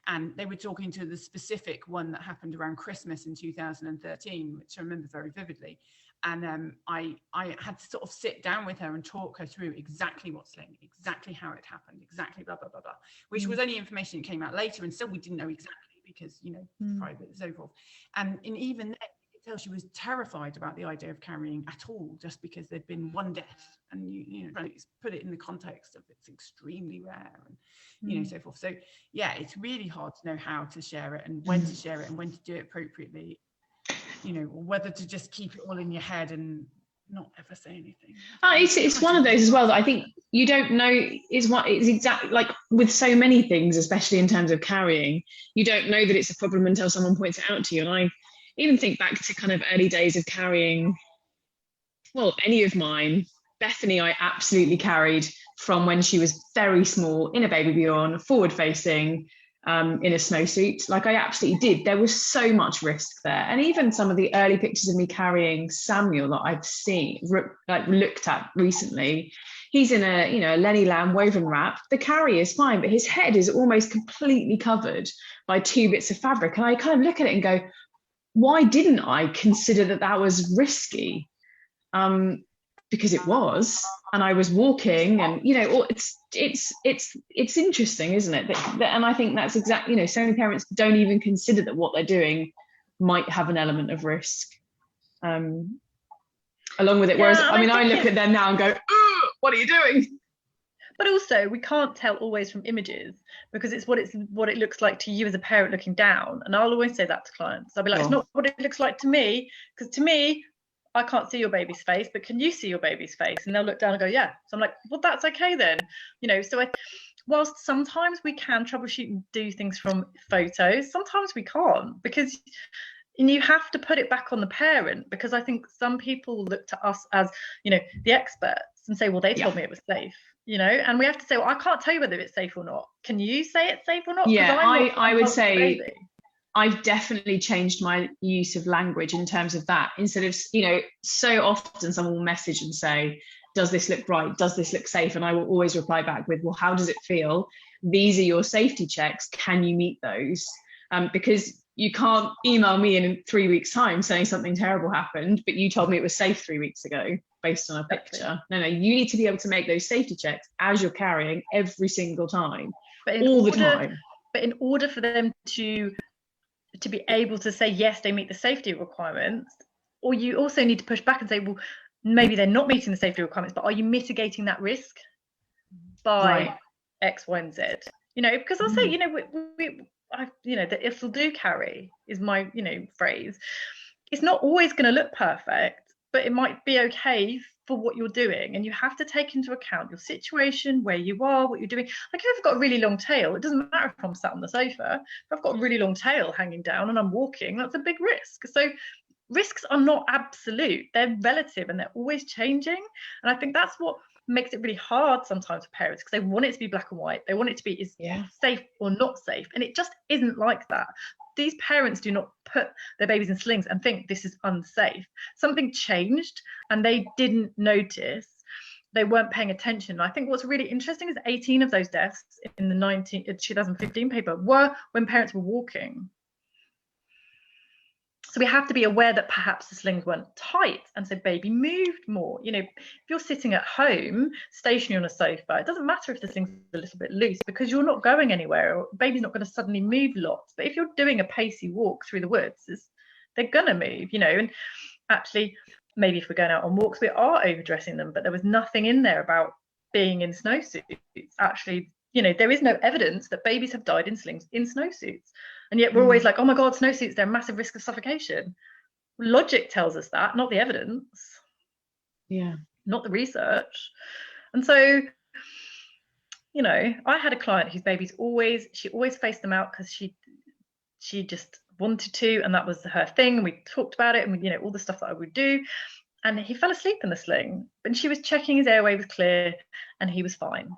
And they were talking to the specific one that happened around Christmas in 2013, which I remember very vividly. And I had to sort of sit down with her and talk her through exactly what sling, exactly how it happened, exactly blah, blah, blah, blah, which was only information that came out later. And still we didn't know exactly because, you know, private and so forth. And even then, you could tell she was terrified about the idea of carrying at all, just because there'd been one death. And, you know, put it in the context of it's extremely rare and, you know, so forth. So, yeah, it's really hard to know how to share it and when to share it and when to do it appropriately. You know, or whether to just keep it all in your head and not ever say anything. It's one of those as well that I think you don't know is exactly like with so many things, especially in terms of carrying, you don't know that it's a problem until someone points it out to you. And I even think back to kind of early days of carrying, well, any of mine. Bethany, I absolutely carried from when she was very small in a baby bjorn, forward facing, in a snowsuit. Like I absolutely did. There was so much risk there. And even some of the early pictures of me carrying Samuel that I've seen, like looked at recently, he's in a, you know, a Lenny Lamb woven wrap. The carry is fine, but his head is almost completely covered by 2 bits of fabric. And I kind of look at it and go, why didn't I consider that was risky? Because it was, and I was walking, and you know, it's interesting, isn't it? And I think that's exactly, you know, so many parents don't even consider that what they're doing might have an element of risk along with it. Whereas, I mean, I look at them now and go, what are you doing? But also, we can't tell always from images, because it's what it looks like to you as a parent looking down. And I'll always say that to clients. I'll be like, it's not what it looks like to me, because to me, I can't see your baby's face, but can you see your baby's face? And they'll look down and go, yeah. So I'm like, well, that's okay then. You know, so whilst sometimes we can troubleshoot and do things from photos, sometimes we can't, and you have to put it back on the parent, because I think some people look to us as, you know, the experts and say, well, they told me it was safe. you know, and we have to say, well, I can't tell you whether it's safe or not. Can you say it's safe or not? Yeah, I would say baby. I've definitely changed my use of language in terms of that. Instead of, you know, so often someone will message and say, does this look right? Does this look safe? And I will always reply back with, well, how does it feel? These are your safety checks. Can you meet those? Because you can't email me in 3 weeks' time saying something terrible happened, but you told me it was safe 3 weeks ago based on a picture. No, you need to be able to make those safety checks as you're carrying every single time, all the time. But in order for them to be able to say yes, they meet the safety requirements, or you also need to push back and say, well, maybe they're not meeting the safety requirements, but are you mitigating that risk by X, Y, and Z? You know, because I'll say, you know, the if will do carry is my, you know, phrase. It's not always going to look perfect, but it might be okay for what you're doing, and you have to take into account your situation, where you are, what you're doing. Like if I've got a really long tail, it doesn't matter if I'm sat on the sofa. If I've got a really long tail hanging down and I'm walking, that's a big risk. So risks are not absolute, they're relative, and they're always changing. And I think that's what makes it really hard sometimes for parents, because they want it to be black and white. They want it to be safe or not safe, and it just isn't like that. These parents do not put their babies in slings and think this is unsafe. Something changed and they didn't notice. They weren't paying attention. And I think what's really interesting is 18 of those deaths in the 2015 paper were when parents were walking. So we have to be aware that perhaps the slings weren't tight, and so baby moved more. You know, if you're sitting at home, stationary on a sofa, it doesn't matter if the sling's a little bit loose, because you're not going anywhere, or baby's not going to suddenly move lots. But if you're doing a pacey walk through the woods, they're going to move, you know. And actually, maybe if we're going out on walks, we are overdressing them, but there was nothing in there about being in snowsuits. Actually, you know, there is no evidence that babies have died in slings in snowsuits. And yet we're always like, oh my God, snowsuits, they're a massive risk of suffocation. Logic tells us that, not the evidence. Yeah. Not the research. And so, you know, I had a client whose babies she always faced them out because she just wanted to, and that was her thing. And we talked about it, and you know, all the stuff that I would do. And he fell asleep in the sling. And she was checking his airway was clear, and he was fine.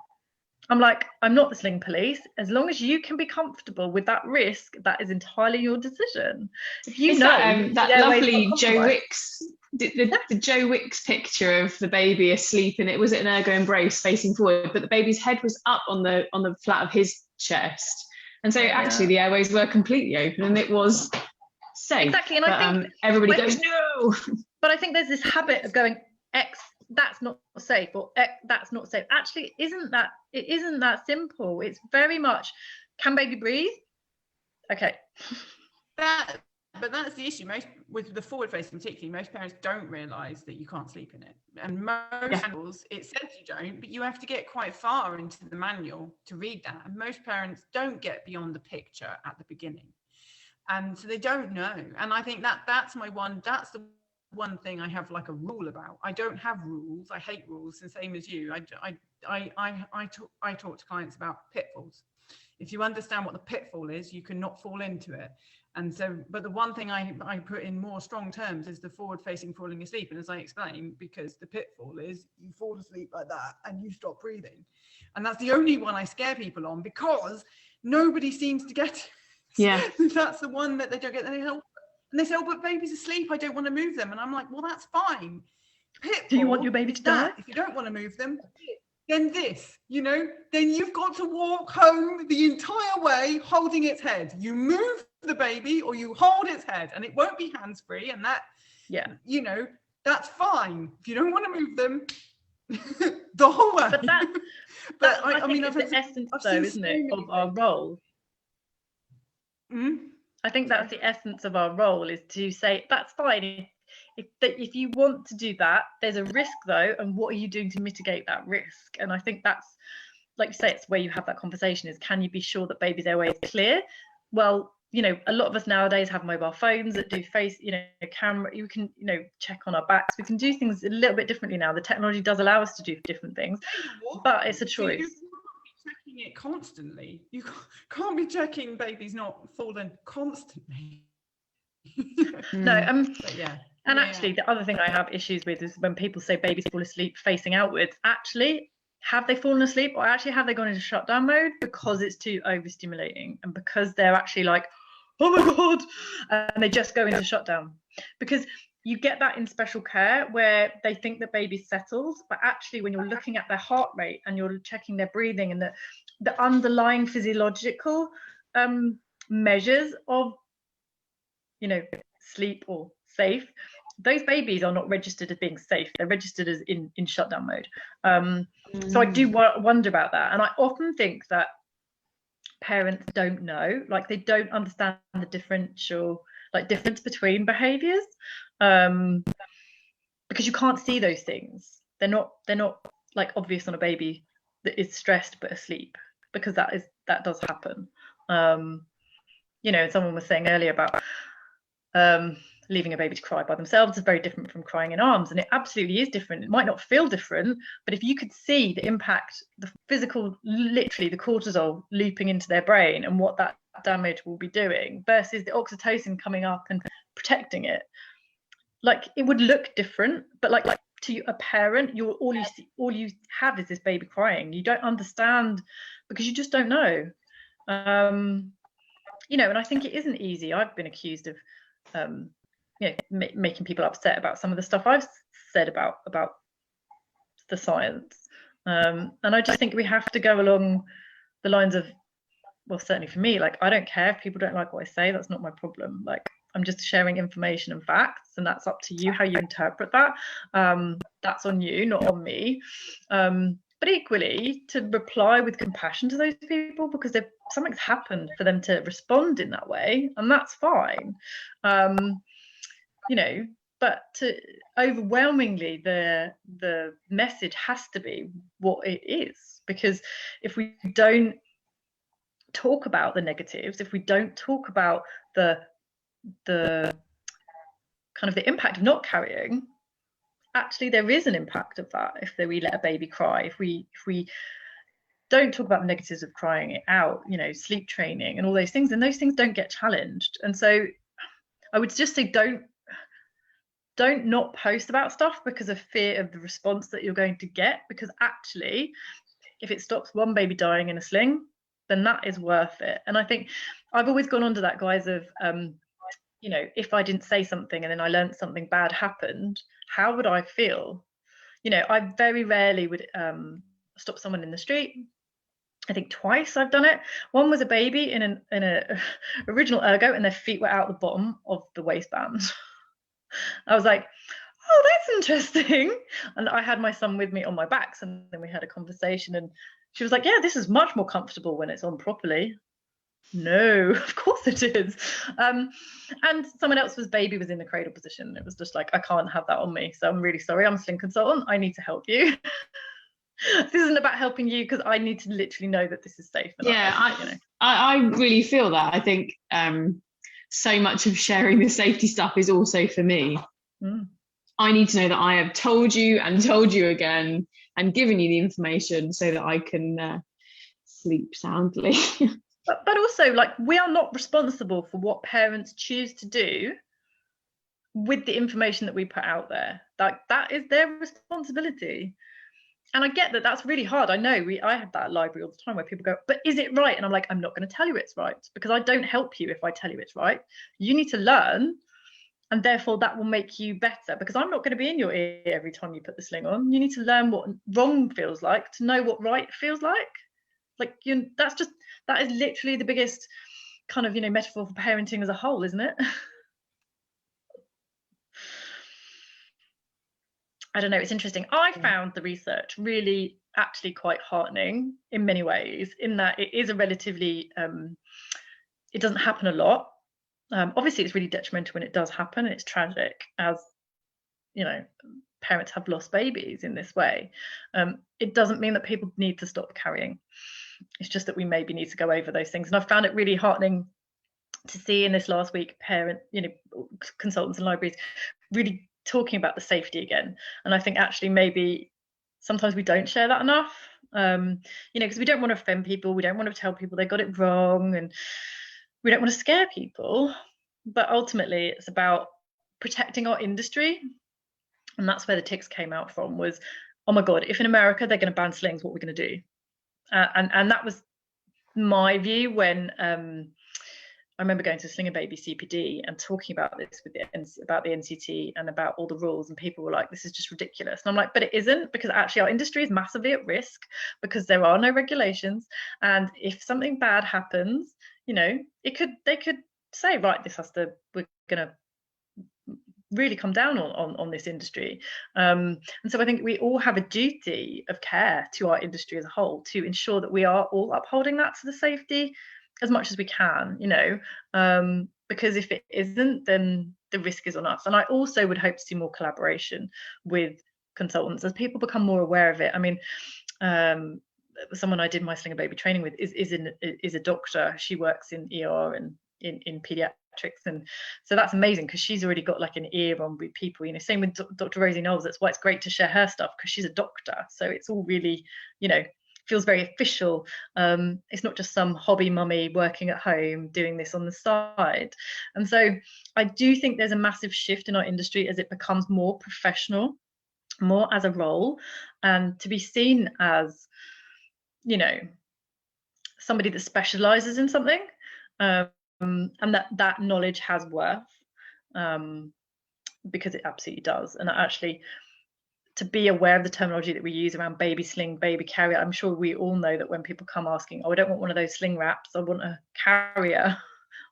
I'm like, I'm not the sling police. As long as you can be comfortable with that risk, that is entirely your decision. If you know that lovely Joe Wicks, the Joe Wicks picture of the baby asleep, and it was an ergo embrace facing forward, but the baby's head was up on the flat of his chest, and so actually the airways were completely open, and it was safe. Exactly, and I think everybody goes no. But I think there's this habit of going that's not safe, or that's not safe. Actually, it isn't that simple. It's very much, can baby breathe? Okay. But that's the issue. With the forward facing particularly, most parents don't realise that you can't sleep in it. And most manuals, it says you don't, but you have to get quite far into the manual to read that. And most parents don't get beyond the picture at the beginning. And so they don't know. And I think that's the one thing I have like a rule about. I don't have rules. I hate rules, the same as you. I talk to clients about pitfalls. If you understand what the pitfall is, you cannot fall into it. And so, but the one thing I put in more strong terms is the forward-facing falling asleep. And as I explained, because the pitfall is you fall asleep like that and you stop breathing. And that's the only one I scare people on, because nobody seems to get it. Yeah. That's the one that they don't get. And they say, oh, but baby's asleep, I don't want to move them. And I'm like, well, that's fine. Pitfall, do you want your baby to die? If you don't want to move them, then this, you know, then you've got to walk home the entire way holding its head. You move the baby or you hold its head, and it won't be hands-free. And that, you know, that's fine. If you don't want to move them, the whole way. But I mean, it's the essence, though, isn't it, of our role? I think that's the essence of our role, is to say, that's fine. If you want to do that, there's a risk though, and what are you doing to mitigate that risk? And I think that's, like you say, it's where you have that conversation, is can you be sure that baby's airway is clear? Well, you know, a lot of us nowadays have mobile phones that do face, you know, camera. You can, you know, check on our backs. We can do things a little bit differently now. The technology does allow us to do different things, but it's a choice. Checking it constantly. You can't be checking babies not falling constantly. No, and actually, the other thing I have issues with is when people say babies fall asleep facing outwards. Actually, have they fallen asleep, or actually have they gone into shutdown mode because it's too overstimulating, and because they're actually like, oh my God, and they just go into shutdown? Because you get that in special care where they think the baby's settled, but actually when you're looking at their heart rate and you're checking their breathing and the underlying physiological measures of, you know, sleep or safe, those babies are not registered as being safe. They're registered as in shutdown mode. So I do wonder about that. And I often think that parents don't know, like they don't understand the difference between behaviors, because you can't see those things. They're not like obvious on a baby that is stressed but asleep, because that does happen. You know, someone was saying earlier about leaving a baby to cry by themselves is very different from crying in arms, and it absolutely is different. It might not feel different, but if you could see the impact, the physical, literally the cortisol looping into their brain and what that damage will be doing versus the oxytocin coming up and protecting it, like it would look different. But like to a parent, all you have is this baby crying. You don't understand because you just don't know. You know, and I think it isn't easy. I've been accused of you know, making people upset about some of the stuff I've said about the science, and I just think we have to go along the lines of, well, certainly for me, like I don't care if people don't like what I say. That's not my problem. Like I'm just sharing information and facts, and that's up to you how you interpret that. That's on you, not on me. But equally, to reply with compassion to those people, because if something's happened, for them to respond in that way, and that's fine. You know, but overwhelmingly the message has to be what it is, because if we don't talk about the negatives, if we don't talk about the kind of the impact of not carrying, actually there is an impact of that. If we let a baby cry, if we don't talk about the negatives of crying it out, you know, sleep training and all those things, and those things don't get challenged. And so I would just say don't not post about stuff because of fear of the response that you're going to get, because actually if it stops one baby dying in a sling, then that is worth it. And I think I've always gone on to that guise of you know, if I didn't say something and then I learned something bad happened, how would I feel? You know, I very rarely would stop someone in the street. I think twice I've done it. One was a baby in a original ergo, and their feet were out the bottom of the waistband. I was like, oh, that's interesting. And I had my son with me on my back, and then we had a conversation, and she was like, yeah, this is much more comfortable when it's on properly. No, of course it is. And someone else's baby was in the cradle position. It was just like, I can't have that on me, so I'm really sorry. I'm a sling consultant, I need to help you. This isn't about helping you, because I need to literally know that this is safe. I really feel that. I think so much of sharing the safety stuff is also for me. I need to know that I have told you and told you again and given you the information so that I can sleep soundly. But also, like, we are not responsible for what parents choose to do with the information that we put out there. That is their responsibility. And I get that that's really hard. I know I have that at library all the time where people go, but is it right? And I'm like, I'm not going to tell you it's right, because I don't help you if I tell you it's right. You need to learn, and therefore that will make you better, because I'm not going to be in your ear every time you put the sling on. You need to learn what wrong feels like to know what right feels like. Like, that is literally the biggest kind of, you know, metaphor for parenting as a whole, isn't it? I don't know, it's interesting. I found the research really actually quite heartening in many ways, in that it is a relatively, it doesn't happen a lot. Obviously, it's really detrimental when it does happen. It's tragic, as, you know, parents have lost babies in this way. It doesn't mean that people need to stop carrying. It's just that we maybe need to go over those things. And I found it really heartening to see in this last week consultants and libraries really talking about the safety again. And I think actually maybe sometimes we don't share that enough, because we don't want to offend people, we don't want to tell people they got it wrong, and we don't want to scare people. But ultimately it's about protecting our industry, and that's where the ticks came out from, was oh my God, if in America they're going to ban slings, what are we going to do? And that was my view when I remember going to Sling a Baby CPD and talking about this with about the NCT and about all the rules, and people were like, this is just ridiculous. And I'm like, but it isn't, because actually our industry is massively at risk because there are no regulations, and if something bad happens, you know, they could say, right, we're going to really come down on this industry. And so I think we all have a duty of care to our industry as a whole to ensure that we are all upholding that to the safety as much as we can, you know, because if it isn't, then the risk is on us. And I also would hope to see more collaboration with consultants as people become more aware of it. I mean, someone I did my Sling a Baby training with is a doctor. She works in ER and in pediatrics, and so that's amazing because she's already got like an ear on with people, you know. Same with Dr. Rosie Knowles. That's why it's great to share her stuff, because she's a doctor, so it's all really, you know, feels very official. It's not just some hobby mummy working at home doing this on the side. And so I do think there's a massive shift in our industry as it becomes more professional, more as a role, and to be seen as, you know, somebody that specializes in something, and that knowledge has worth, because it absolutely does. And actually, to be aware of the terminology that we use around baby sling, baby carrier. I'm sure we all know that when people come asking, oh, I don't want one of those sling wraps, I want a carrier, I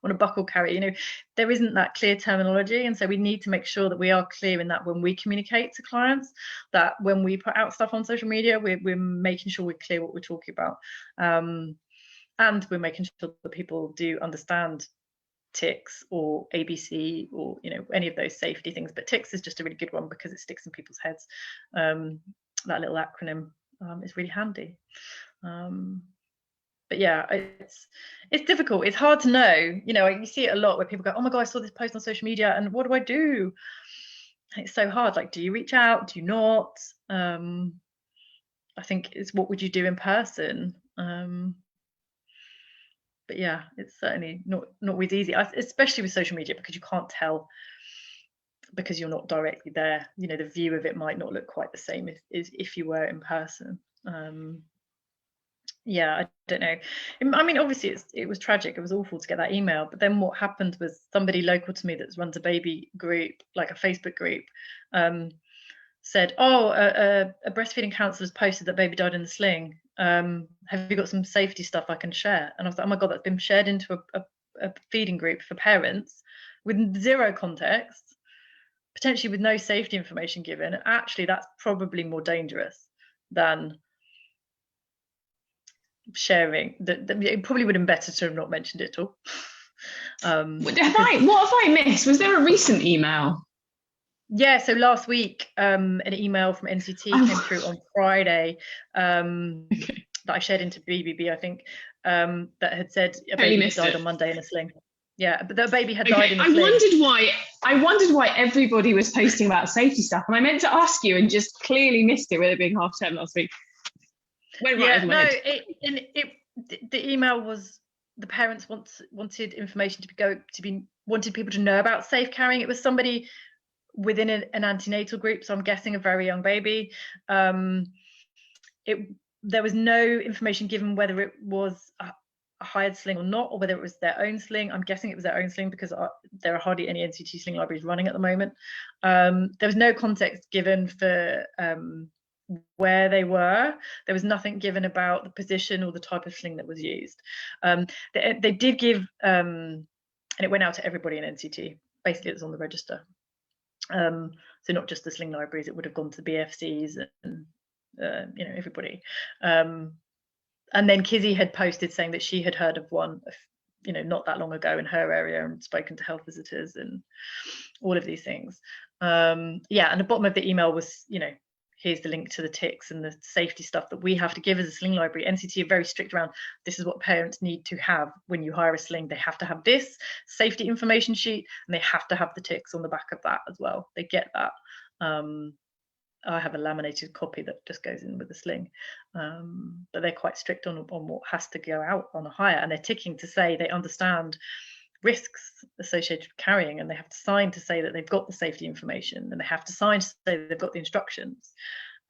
want a buckle carrier, you know, there isn't that clear terminology. And so we need to make sure that we are clear in that when we communicate to clients, that when we put out stuff on social media, we're making sure we're clear what we're talking about. And we're making sure that people do understand ticks or ABC or, you know, any of those safety things. But ticks is just a really good one because it sticks in people's heads. That little acronym is really handy. But yeah, it's difficult. It's hard to know. You know, you see it a lot where people go, oh my God, I saw this post on social media and what do I do? And it's so hard. Like, do you reach out? Do you not? I think it's what would you do in person? But yeah, it's certainly not always easy, especially with social media, because you can't tell, because you're not directly there. You know, the view of it might not look quite the same as if you were in person. Yeah, I don't know. I mean, obviously it was tragic. It was awful to get that email. But then what happened was somebody local to me that runs a baby group, like a Facebook group, said, oh, a breastfeeding counsellor's posted that baby died in the sling. Have you got some safety stuff I can share? And I was like, oh my God, that's been shared into a feeding group for parents with zero context, potentially with no safety information given. Actually, that's probably more dangerous than sharing. It probably would have been better to have not mentioned it at all. What have I missed? Was there a recent email? Yeah, so last week, an email from NCT came through on Friday, that I shared into BBB, I think, that had said a baby had died on Monday in a sling. Yeah, but the baby had died in a sling. I wondered why everybody was posting about safety stuff, and I meant to ask you and just clearly missed it with it being half term last week. The email was the parents wanted information wanted people to know about safe carrying. It was somebody within an antenatal group, so I'm guessing a very young baby. There was no information given whether it was a hired sling or not, or whether it was their own sling. I'm guessing it was their own sling because there are hardly any NCT sling libraries running at the moment. There was no context given for where they were. There was nothing given about the position or the type of sling that was used. They did give, and it went out to everybody in NCT. Basically, it was on the register. So not just the sling libraries, it would have gone to the BFCs and you know, everybody. And then Kizzy had posted saying that she had heard of one, you know, not that long ago in her area and spoken to health visitors and all of these things. Yeah, and the bottom of the email was, you know, here's the link to the ticks and the safety stuff that we have to give as a sling library. NCT are very strict around, this is what parents need to have when you hire a sling. They have to have this safety information sheet, and they have to have the ticks on the back of that as well. They get that. I have a laminated copy that just goes in with the sling, but they're quite strict on what has to go out on a hire, and they're ticking to say they understand risks associated with carrying, and they have to sign to say that they've got the safety information, and they have to sign to say that they've got the instructions.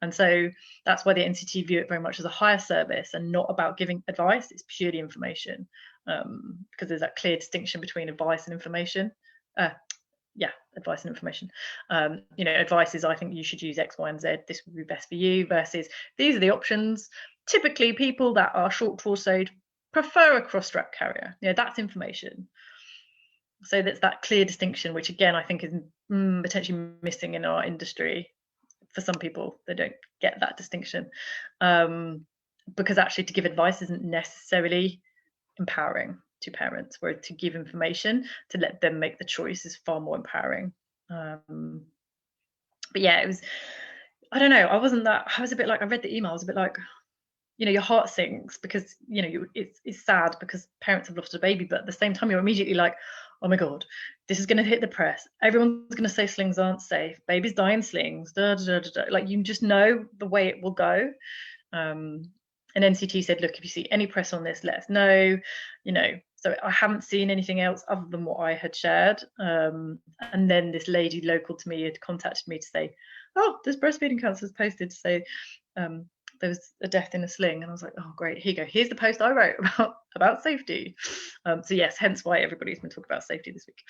And so that's why the NCT view it very much as a higher service and not about giving advice. It's purely information, because there's that clear distinction between advice and information. Advice and information. Advice is, I think you should use X, Y, and Z. This would be best for you, versus these are the options. Typically, people that are short torsoed prefer a cross-strap carrier. That's information. So that's that clear distinction, which again, I think is potentially missing in our industry. For some people, they don't get that distinction, because actually to give advice isn't necessarily empowering to parents, where to give information to let them make the choice is far more empowering. But yeah, it was, I don't know, I was a bit like, I read the email, I was a bit like, your heart sinks, because it's sad because parents have lost a baby, but at the same time you're immediately like, oh my god, this is going to hit the press, everyone's going to say slings aren't safe, babies die in slings, like you just know the way it will go. And NCT said, look, if you see any press on this, let us know. So I haven't seen anything else other than what I had shared. And then this lady local to me had contacted me to say, oh, there's breastfeeding counsellors posted to say there was a death in a sling. And I was like, oh great, here you go, here's the post I wrote about safety. So yes, hence why everybody's been talking about safety this week.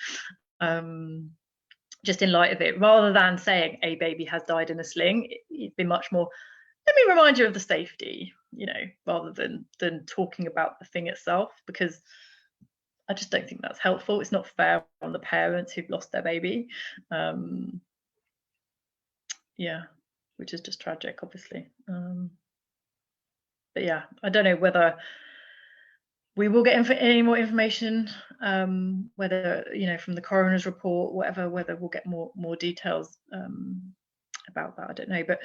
Just in light of it, rather than saying a baby has died in a sling, it'd be much more, let me remind you of the safety, rather than talking about the thing itself, because I just don't think that's helpful. It's not fair on the parents who've lost their baby. Which is just tragic, obviously. But yeah, I don't know whether we will get any more information, whether, from the coroner's report, whatever, whether we'll get more details about that, I don't know. But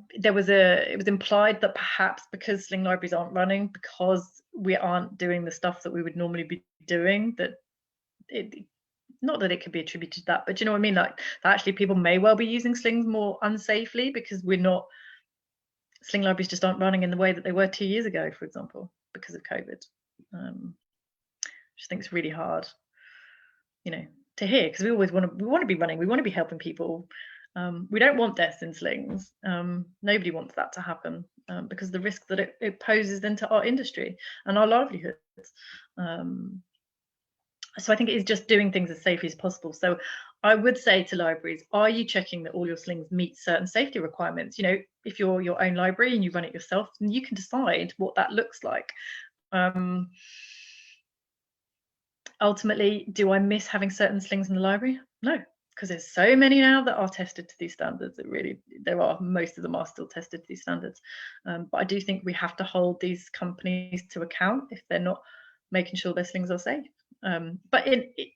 it was implied that perhaps because sling libraries aren't running, because we aren't doing the stuff that we would normally be doing, that not that it could be attributed to that, but do you know what I mean? Like, actually people may well be using slings more unsafely because sling libraries just aren't running in the way that they were 2 years ago, for example, because of COVID. I just think it's really hard, to hear, because we want to be running, we want to be helping people. We don't want deaths in slings. Nobody wants that to happen, because of the risk that it poses into our industry and our livelihoods. So I think it is just doing things as safely as possible. So I would say to libraries, are you checking that all your slings meet certain safety requirements? If you're your own library and you run it yourself, then you can decide what that looks like. Ultimately, do I miss having certain slings in the library? No, because there's so many now that are tested to these standards. Most of them are still tested to these standards. But I do think we have to hold these companies to account if they're not making sure their slings are safe. But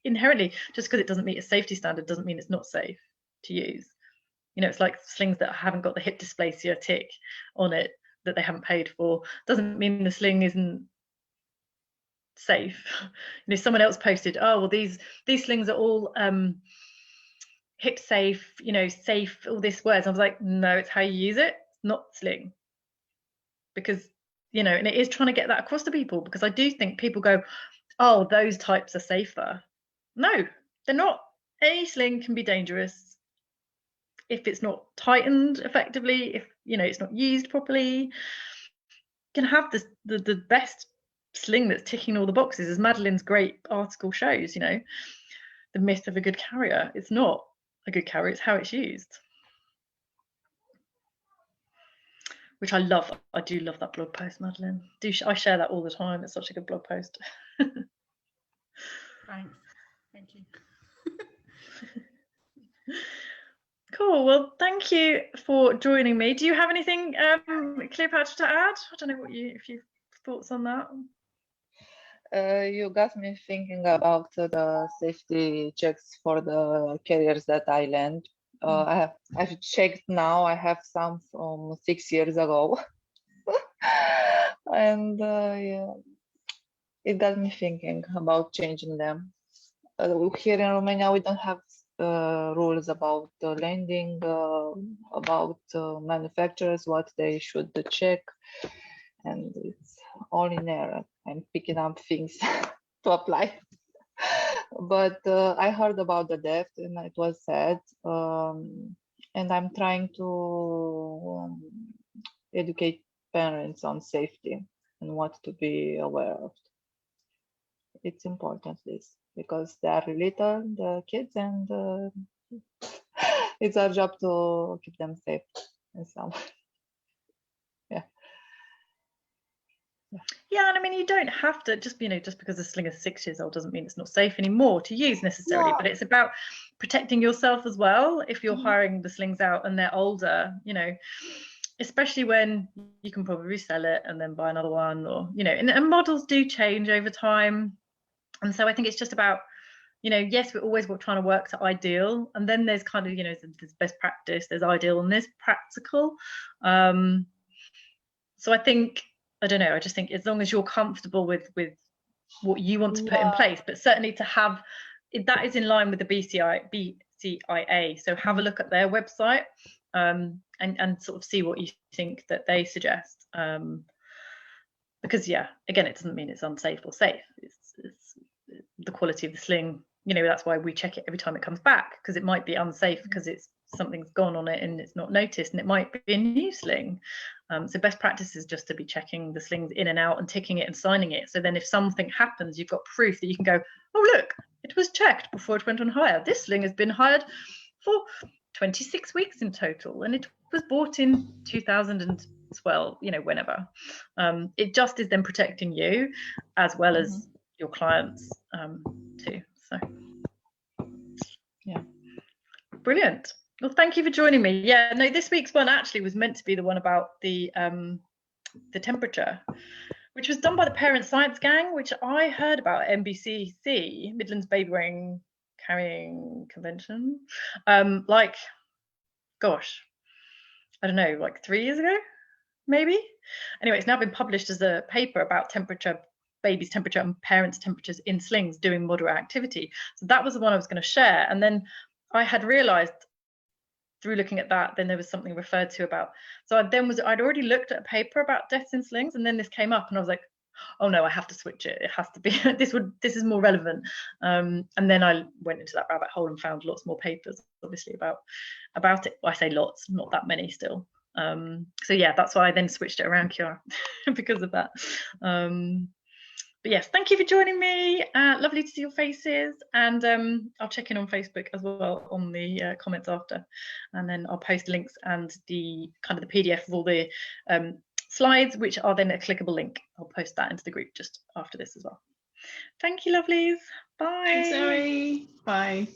inherently, just because it doesn't meet a safety standard doesn't mean it's not safe to use. It's like slings that haven't got the hip dysplasia tick on it that they haven't paid for. Doesn't mean the sling isn't safe. Someone else posted, oh well, these slings are all hip safe, safe, all this words. I was like, no, it's how you use it, not sling. Because and it is trying to get that across to people, because I do think people go, oh, those types are safer. No, they're not. Any sling can be dangerous if it's not tightened effectively, if it's not used properly. You can have the best sling that's ticking all the boxes, as Madeline's great article shows. The myth of a good carrier. It's not a good carrier, it's how it's used, which I love. I do love that blog post, Madeline. I share that all the time. It's such a good blog post. Thanks. Thank you. Cool. Well, thank you for joining me. Do you have anything, Cleopatra, to add? I don't know if you've thoughts on that. You got me thinking about the safety checks for the carriers that I land. I've checked now. I have some from 6 years ago, and yeah, it got me thinking about changing them. Here in Romania, we don't have rules about landing, about manufacturers, what they should check, and it's all in error. I'm picking up things to apply. But I heard about the death, and it was sad. and I'm trying to educate parents on safety and what to be aware of. It's important, this, because they are little, the kids, and it's our job to keep them safe and some. Yeah, and I mean, you don't have to just, just because a sling is 6 years old doesn't mean it's not safe anymore to use necessarily, but it's about protecting yourself as well. If you're hiring the slings out and they're older, especially when you can probably resell it and then buy another one, or, and models do change over time. And so I think it's just about, yes, we're always trying to work to ideal, and then there's kind of, there's best practice, there's ideal, and there's practical. So I think, I don't know, I just think as long as you're comfortable with what you want to put in place, but certainly to have, that is in line with the BCIA. So have a look at their website and sort of see what you think that they suggest. Because, yeah, again, it doesn't mean it's unsafe or safe. It's the quality of the sling. That's why we check it every time it comes back, because it might be unsafe because something's gone on it and it's not noticed, and it might be a new sling. So best practice is just to be checking the slings in and out and ticking it and signing it. So then if something happens, you've got proof that you can go, oh, look, it was checked before it went on hire. This sling has been hired for 26 weeks in total, and it was bought in 2012, whenever. It just is then protecting you as well as your clients too. So yeah, brilliant. Well, thank you for joining me. Yeah, no, this week's one actually was meant to be the one about the temperature, which was done by the Parent Science Gang, which I heard about at MBCC, Midlands Baby Wearing Carrying Convention, like, gosh, I don't know, like 3 years ago, maybe. Anyway, it's now been published as a paper about temperature, baby's temperature and parents' temperatures in slings doing moderate activity. So that was the one I was going to share. And then I had realized through looking at that, then there was something referred to about, so I'd already looked at a paper about deaths in slings, and then this came up and I was like, oh no, I have to switch it. It has to be, this is more relevant. And then I went into that rabbit hole and found lots more papers, obviously, about it. Well, I say lots, not that many still. So yeah, that's why I then switched it around, Kiara, because of that. But yes, thank you for joining me. Lovely to see your faces, and I'll check in on Facebook as well on the comments after, and then I'll post links and the kind of the PDF of all the slides, which are then a clickable link. I'll post that into the group just after this as well. Thank you, lovelies. Bye. Thanks, Zoe. Bye.